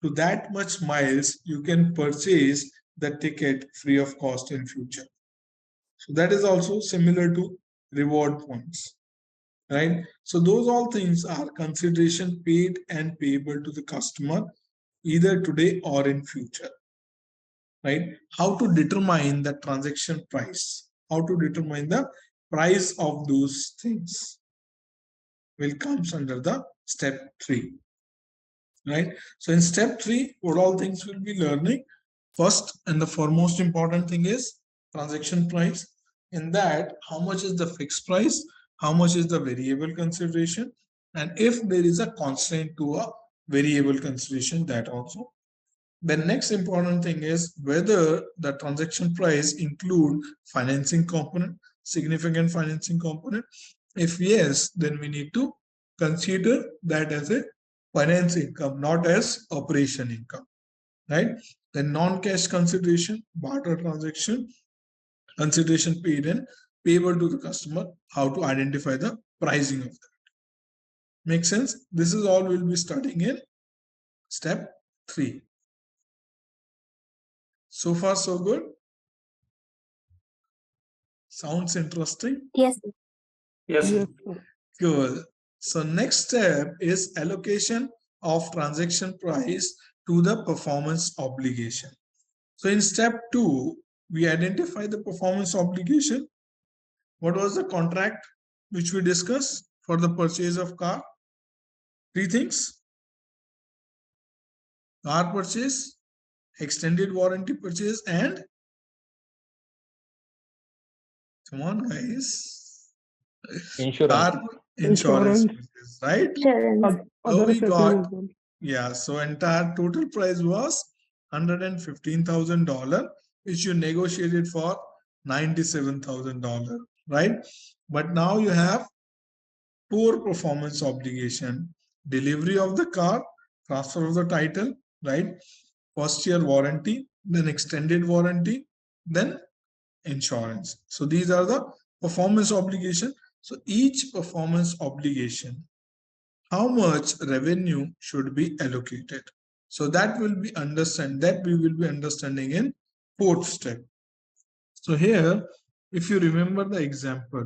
to that much miles, you can purchase the ticket free of cost in future. So that is also similar to reward points, right? So those all things are consideration paid and payable to the customer either today or in future, right? How to determine the transaction price, how to determine the price of those things will comes under the step 3. Right? So in step 3, what all things we'll be learning? First and the foremost important thing is transaction price. In that, how much is the fixed price? How much is the variable consideration? And if there is a constraint to a variable consideration, that also. The next important thing is whether the transaction price include financing component, significant financing component. If yes, then we need to consider that as a finance income, not as operation income, right? Then non-cash consideration, barter transaction, consideration paid and payable to the customer, how to identify the pricing of that. Make sense? This is all we'll be studying in step 3. So far, so good? Sounds interesting? Yes. Yes. Yes, sir. Cool. So next step is allocation of transaction price to the performance obligation. So in step 2, we identify the performance obligation. What was the contract which we discussed for the purchase of car? 3 things: car purchase, extended warranty purchase, and come on guys, Insurance. car insurance purchase, right? Insurance. So Other we accessories got, as well. yeah, so entire total price was $115,000, which you negotiated for $97,000, right? But now you have 4 performance obligation: delivery of the car, transfer of the title, right? First year warranty, then extended warranty, then insurance. So these are the performance obligation. So each performance obligation, how much revenue should be allocated? So that will be we will be understanding in 4th step. So here, if you remember the example,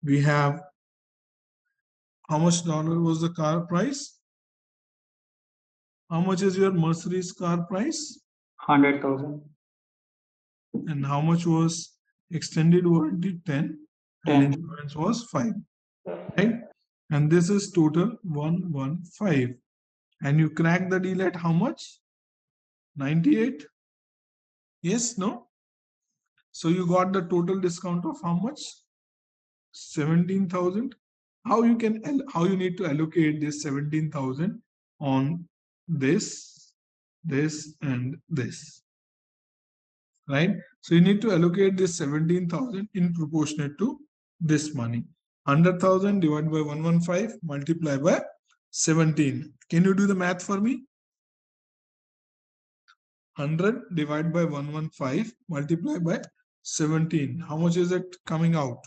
we have how much dollar was the car price? How much is your Mercedes car price? 100,000. And how much was extended warranty? 10. And 10. insurance was 5. Right? And this is total 115. And you crack the deal at how much? 98? Yes, no? So you got the total discount of how much? 17,000. How you need to allocate this 17,000 on this, and this, right? So you need to allocate this 17,000 in proportionate to this money. 100,000 divided by 115 multiplied by 17. Can you do the math for me? 100 divided by 115 multiplied by 17. How much is it coming out?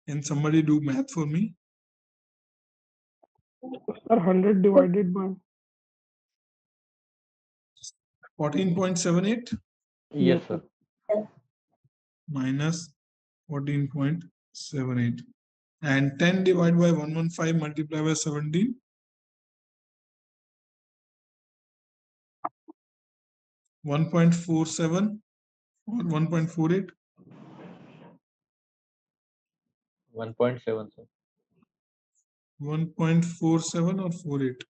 Can somebody do math for me? Sir, 100 divided by 14.78 Yes, sir. minus 14.78. And 10 divided by 115 multiplied by 17. 1.47 or 1.48. 1.7, sir. 1.47 or 48.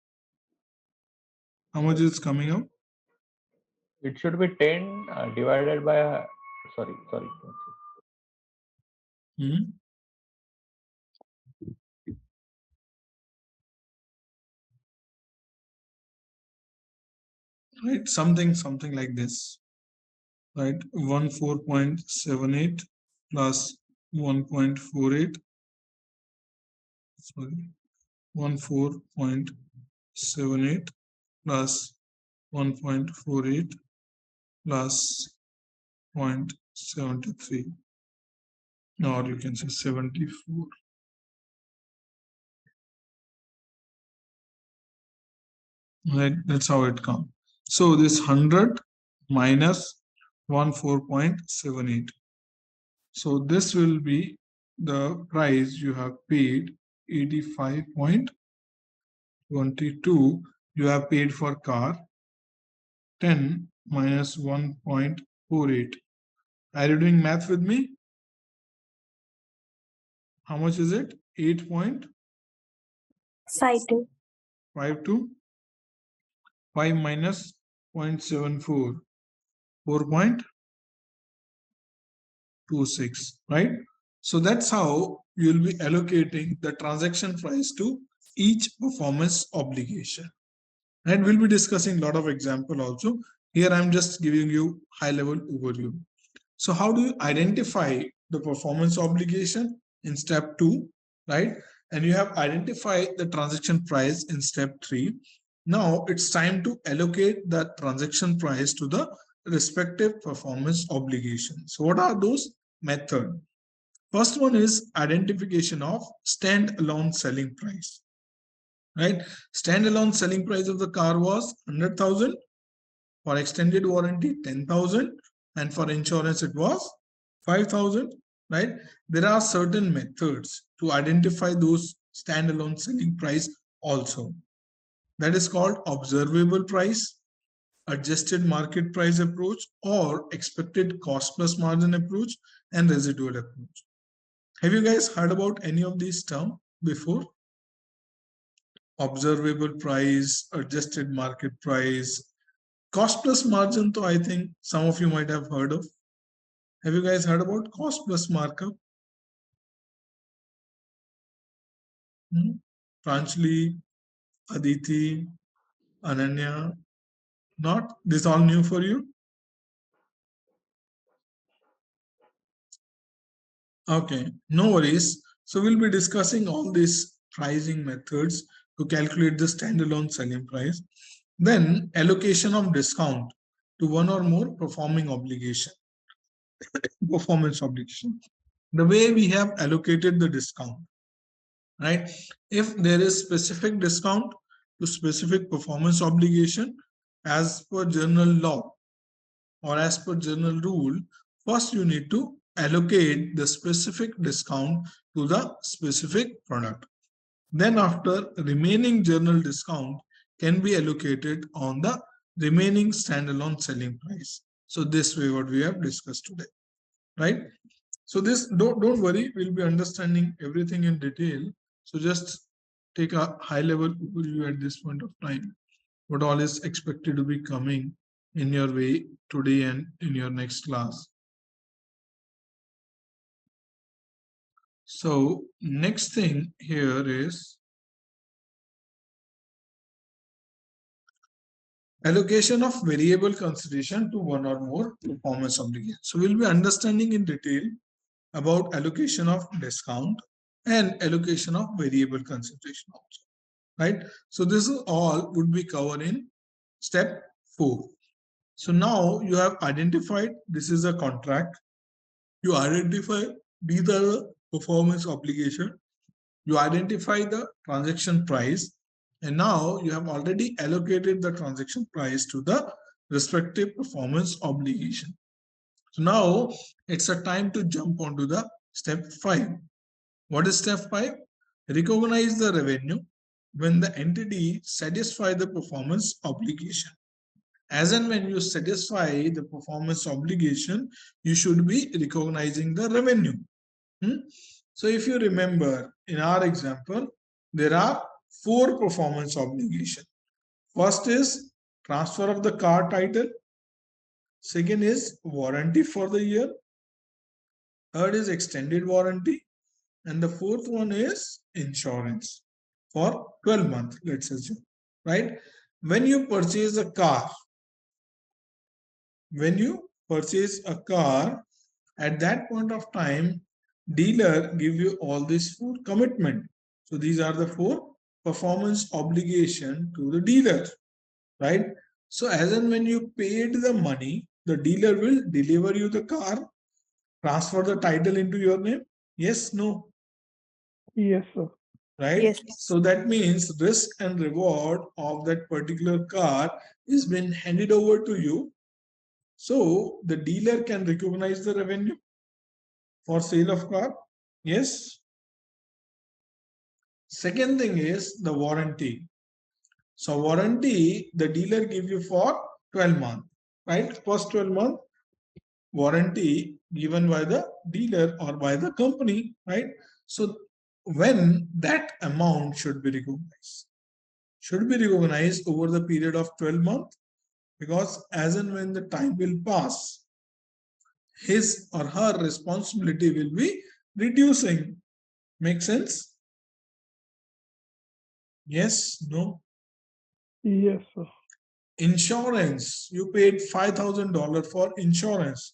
How much is coming out? It should be 10 divided by, sorry. Right, something like this, right? 14.78 plus 1.48, sorry, 14.78 plus 1.48 plus 0.73, or you can say 74. Right, that's how it comes. So this 100 minus 14.78. So this will be the price you have paid, 85.22 you have paid for car. 10 minus 1.48. Are you doing math with me? How much is it? 52. 8.52. 5 minus 0.74. 4.26, right? So that's how you'll be allocating the transaction price to each performance obligation. And we'll be discussing a lot of example also. Here I'm just giving you high level overview. So how do you identify the performance obligation in step 2, right? And you have identified the transaction price in step 3. Now it's time to allocate the transaction price to the respective performance obligations. So what are those methods? First one is identification of standalone selling price, right? Standalone selling price of the car was 100,000. For extended warranty, 10,000. And for insurance, it was 5,000. right? There are certain methods to identify those standalone selling price also. That is called observable price, adjusted market price approach, or expected cost plus margin approach, and residual approach. Have you guys heard about any of these terms before? Observable price, adjusted market price, cost plus margin, so I think some of you might have heard of. Have you guys heard about cost plus markup? Pranjali, Aditi, Ananya, not? This all new for you? Okay, no worries. So we'll be discussing all these pricing methods to calculate the standalone selling price. Then allocation of discount to one or more performance obligation. The way we have allocated the discount, right? If there is specific discount to specific performance obligation as per general law or as per general rule, first you need to allocate the specific discount to the specific product. Then after, remaining general discount can be allocated on the remaining standalone selling price. So this way what we have discussed today, right? So this, don't worry, we'll be understanding everything in detail. So just take a high level overview at this point of time, what all is expected to be coming in your way today and in your next class. So next thing here is allocation of variable consideration to one or more performance obligations. So we'll be understanding in detail about allocation of discount and allocation of variable consideration also, right? So this is all would be covered in step 4. So now you have identified this is a contract. You identify these are the performance obligation. You identify the transaction price, and now you have already allocated the transaction price to the respective performance obligation. So now it's a time to jump onto the step 5. What is step 5? Recognize the revenue when the entity satisfies the performance obligation. As and when you satisfy the performance obligation, you should be recognizing the revenue. So if you remember in our example, there are 4 performance obligations. First is transfer of the car title. Second is warranty for the year. Third is extended warranty. And the fourth one is insurance for 12 months, let's assume, right? When you purchase a car, at that point of time, dealer give you all these 4 commitment. So these are the 4 performance obligation to the dealer, right? So as and when you paid the money, the dealer will deliver you the car, transfer the title into your name. Yes, no? Yes, sir. Right? Yes. So that means risk and reward of that particular car is been handed over to you. So the dealer can recognize the revenue for sale of car. Yes. Second thing is the warranty. So warranty, the dealer give you for 12 months, right? First 12 months warranty given by the dealer or by the company, right? So when that amount should be recognized? Should be recognized over the period of 12 months, because as and when the time will pass, his or her responsibility will be reducing. Make sense? Yes, no? Yes, sir. Insurance, you paid $5,000 for insurance.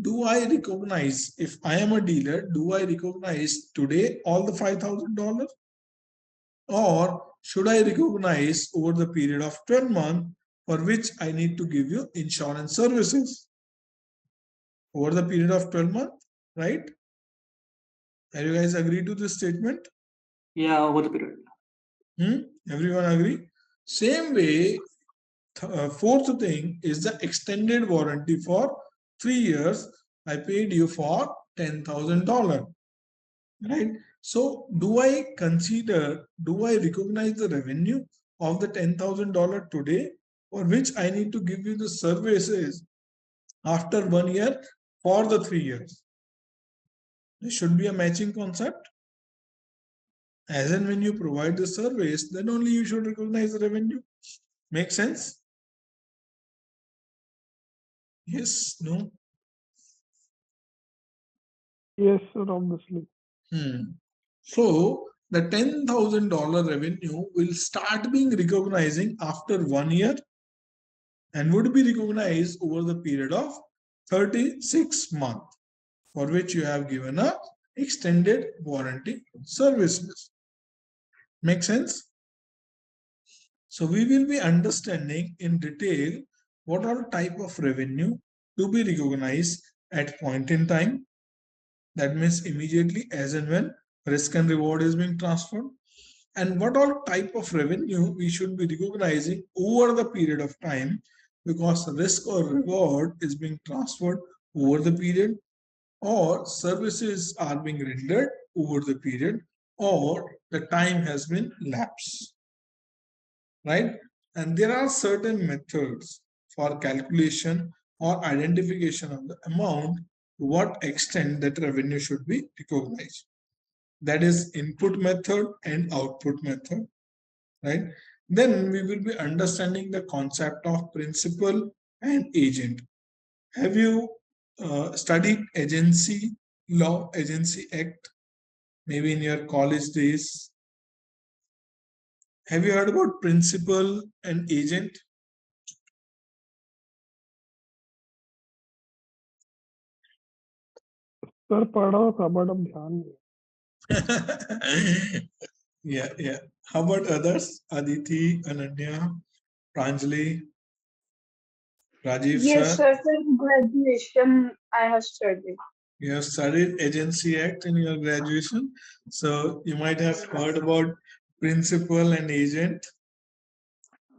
Do I recognize, if I am a dealer, do I recognize today all the $5,000? Or should I recognize over the period of 12 months for which I need to give you insurance services? Over the period of 12 months, right? Are you guys agree to this statement? Yeah, over the period. Everyone agree? Same way, fourth thing is the extended warranty for 3 years. I paid you for $10,000, right? So do I recognize the revenue of the $10,000 today, for which I need to give you the services after 1 year for the 3 years? There should be a matching concept. As and when you provide the service, then only you should recognize the revenue. Make sense? Yes, no? Yes, sir, obviously. So the $10,000 revenue will start being recognizing after 1 year and would be recognized over the period of 36 months, for which you have given a extended warranty services. Make sense? So we will be understanding in detail what are the type of revenue to be recognized at point in time. That means immediately, as and when risk and reward is being transferred. And what all type of revenue we should be recognizing over the period of time, because risk or reward is being transferred over the period, or services are being rendered over the period, or the time has been lapsed, right? And there are certain methods for calculation or identification of the amount to what extent that revenue should be recognized. That is input method and output method, right? Then we will be understanding the concept of principal and agent. Have you studied agency law, agency act, maybe in your college days? Have you heard about principal and agent? Sir पढ़ा था but अब ध्यान नहीं. Yeah. How about others? Aditi, Ananya, Pranjali, Rajiv Yes, sir? sir. In graduation, I have studied. You have studied Agency Act in your graduation, so you might have heard about principal and agent,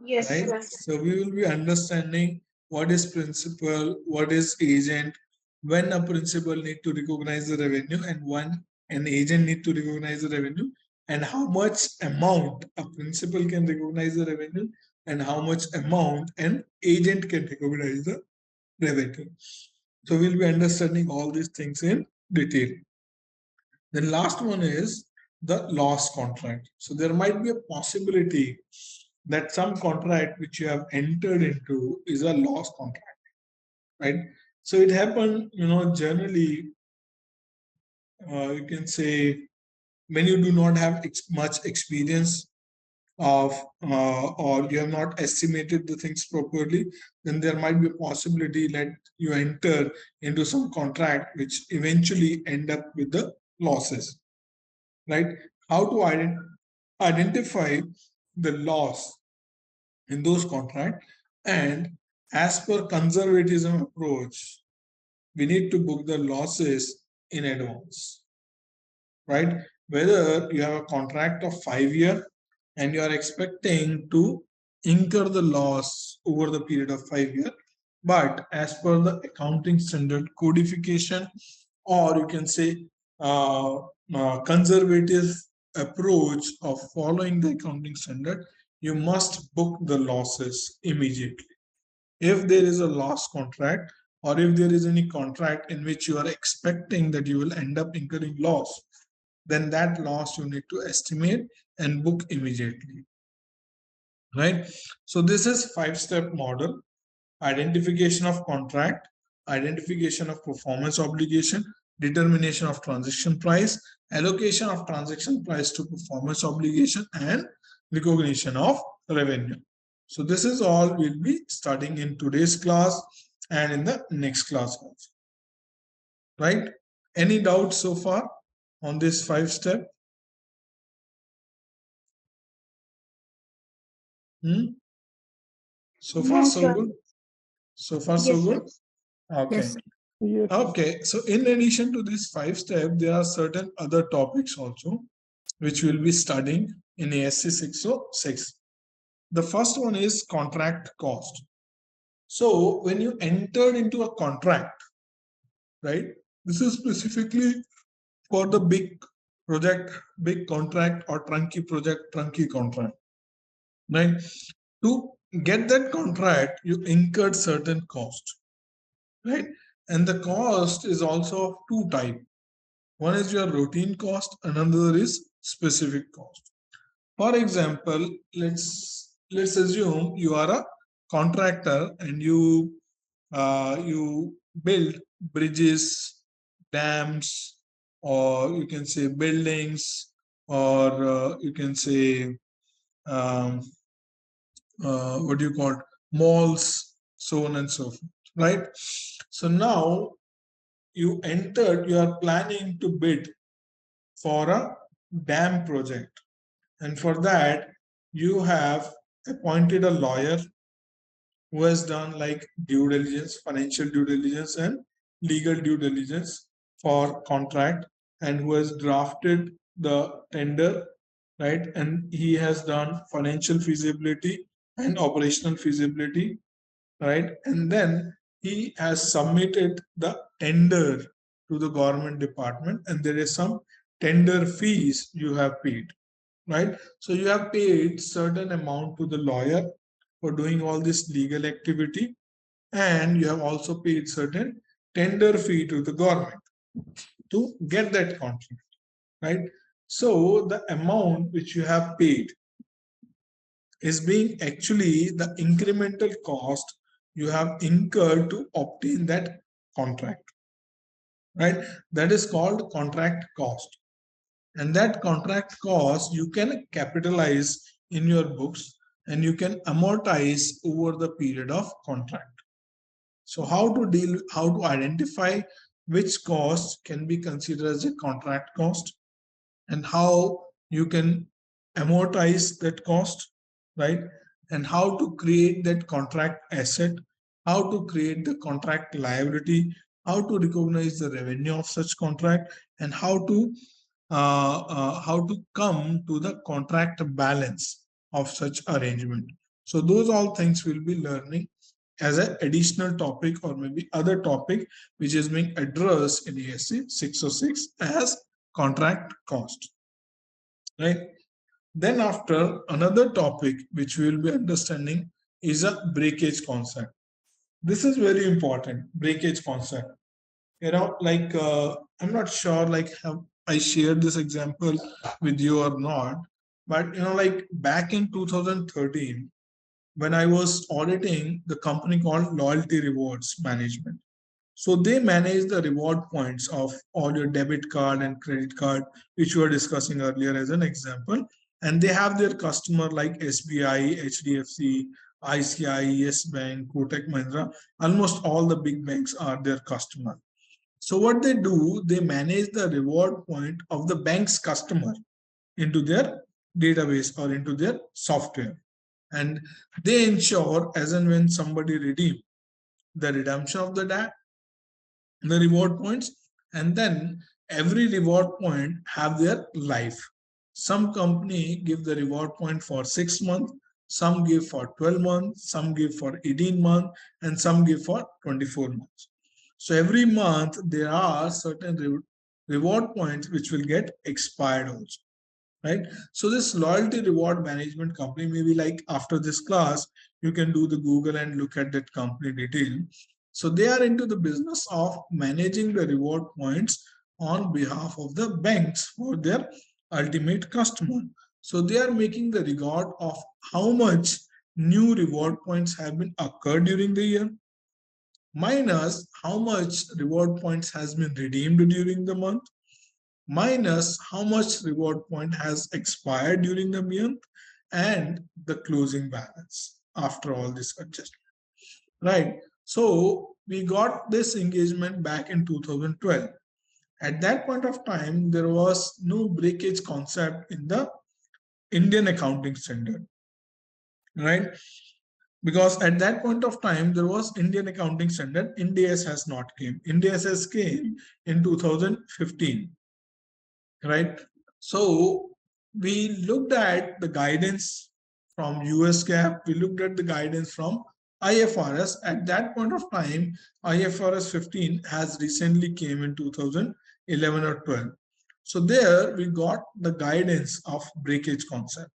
Yes, right? sir. So we will be understanding what is principal, what is agent, when a principal need to recognize the revenue, and when an agent need to recognize the revenue, and how much amount a principal can recognize the revenue, and how much amount an agent can recognize the revenue. So we'll be understanding all these things in detail. Then last one is the loss contract. So there might be a possibility that some contract which you have entered into is a loss contract, right? So it happened, generally, you can say when you do not have much experience of or you have not estimated the things properly, then there might be a possibility that you enter into some contract which eventually end up with the losses, right? How to identify the loss in those contracts, and as per conservatism approach, we need to book the losses in advance, right? Whether you have a contract of 5 years and you are expecting to incur the loss over the period of 5 years, but as per the accounting standard codification, or you can say conservative approach of following the accounting standard, you must book the losses immediately. If there is a loss contract, or if there is any contract in which you are expecting that you will end up incurring loss, then that loss you need to estimate and book immediately, right? So this is 5-step model: identification of contract, identification of performance obligation, determination of transaction price, allocation of transaction price to performance obligation, and recognition of revenue. So this is all we'll be studying in today's class and in the next class also, right? Any doubts so far on this 5-step? So far, No, so sir. good. So far, so Yes, sir. good. Okay. Yes, sir. Yes, sir. Okay. So in addition to this 5-step, there are certain other topics also which we'll be studying in ASC 606. The first one is contract cost. So when you entered into a contract, right, This is specifically for the big project, big contract, or trunky project, trunky contract, right? To get that contract, you incurred certain cost, right? And the cost is also of two types. One is your routine cost, another is specific cost. For example, let's assume you are a contractor and you build bridges, dams, or you can say buildings, or you can say um, what do you call it? Malls, so on and so forth, right? So now you are planning to bid for a dam project, and for that you have appointed a lawyer who has done like due diligence, financial due diligence, and legal due diligence for contract, and who has drafted the tender, right? And he has done financial feasibility and operational feasibility, right? And then he has submitted the tender to the government department, and there is some tender fees you have paid, right? So you have paid certain amount to the lawyer for doing all this legal activity, and you have also paid certain tender fee to the government to get that contract, right? So the amount which you have paid is being actually the incremental cost you have incurred to obtain that contract, right? That is called contract cost. And that contract cost you can capitalize in your books, and you can amortize over the period of contract. So how to identify which cost can be considered as a contract cost, and how you can amortize that cost, right? And how to create that contract asset, how to create the contract liability, how to recognize the revenue of such contract, and how to come to the contract balance of such arrangement. So those all things we'll be learning as an additional topic, or maybe other topic which is being addressed in ASC 606 as contract cost, right? Then after, another topic which we will be understanding is a breakage concept. This is very important, breakage concept. Like I'm not sure like have I shared this example with you or not, but like back in 2013, when I was auditing the company called Loyalty Rewards Management. So they manage the reward points of all your debit card and credit card, which we were discussing earlier as an example. And they have their customer like SBI, HDFC, ICI, Yes Bank, Kotak Mahindra. Almost all the big banks are their customer. So what they do, they manage the reward point of the bank's customer into their database or into their software. And they ensure as and when somebody redeem the redemption of the reward points, and then every reward point have their life. Some company give the reward point for 6 months, some give for 12 months, some give for 18 months, and some give for 24 months. So every month there are certain reward points which will get expired also, right? So this loyalty reward management company, maybe like after this class, you can do the Google and look at that company detail. So they are into the business of managing the reward points on behalf of the banks for their ultimate customer. So they are making the record of how much new reward points have been occurred during the year, minus how much reward points has been redeemed during the month, minus how much reward point has expired during the month, and the closing balance after all this adjustment, right? So we got this engagement back in 2012. At that point of time, there was no breakage concept in the Indian accounting standard, right? Because at that point of time, there was Indian accounting standard. Ind AS has not came. Ind AS has came in 2015, right? So we looked at the guidance from US GAAP, we looked at the guidance from IFRS, at that point of time, IFRS 15 has recently came in 2011 or 12. So there we got the guidance of breakage concept,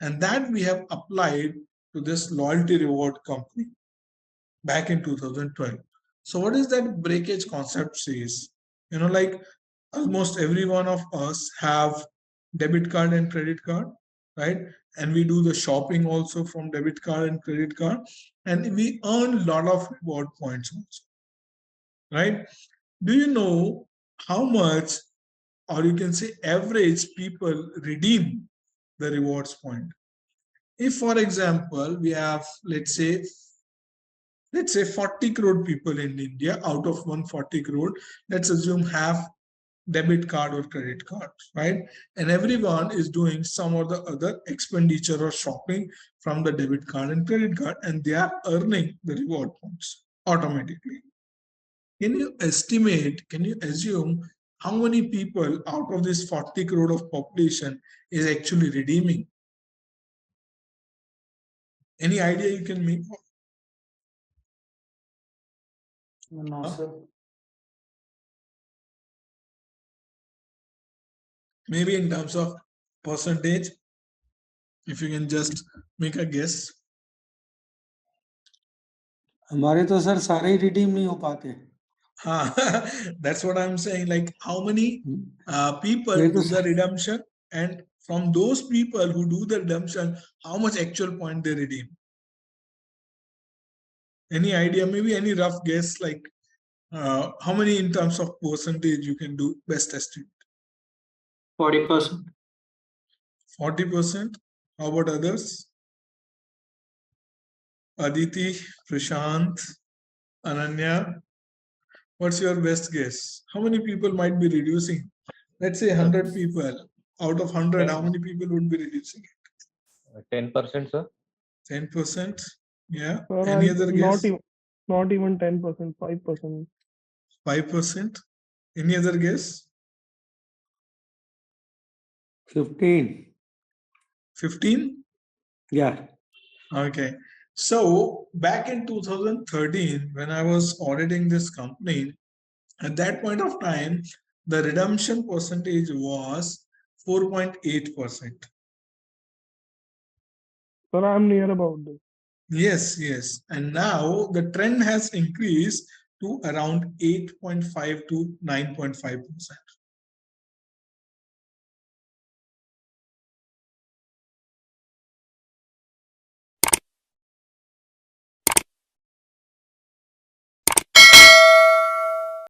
and that we have applied to this loyalty reward company back in 2012. So what is that breakage concept says? You know, like almost every one of us have debit card and credit card, right? And we do the shopping also from debit card and credit card, and we earn a lot of reward points also, right? Do you know how much, or you can say average, people redeem the rewards point? If, for example, we have, let's say 40 crore people in India, out of 140 crore, let's assume have debit card or credit card, right? And everyone is doing some or the other expenditure or shopping from the debit card and credit card, and they are earning the reward points automatically. Can you estimate, can you assume how many people out of this 40 crore of population is actually redeeming? Any idea you can make? No, sir. Maybe in terms of percentage, if you can just make a guess. हमारे तो sir सारे ही redeem नहीं हो पाते. That's what I'm saying. Like how many people do the redemption, and from those people who do the redemption, how much actual point they redeem? Any idea? Maybe any rough guess, like how many in terms of percentage you can do, best estimate? 40%. 40%. How about others? Aditi, Prashant, Ananya, what's your best guess? How many people might be reducing? Let's say 100 people. Out of 100, how many people would be reducing it? 10%, sir. 10%. Yeah. Sir, Any other guess? Not even 10%, 5%. 5%. Any other guess? 15. 15? Yeah. Okay. So back in 2013, when I was auditing this company, at that point of time, the redemption percentage was 4.8%. Sir, I'm near about this. Yes, yes. And now the trend has increased to around 8.5 to 9.5%.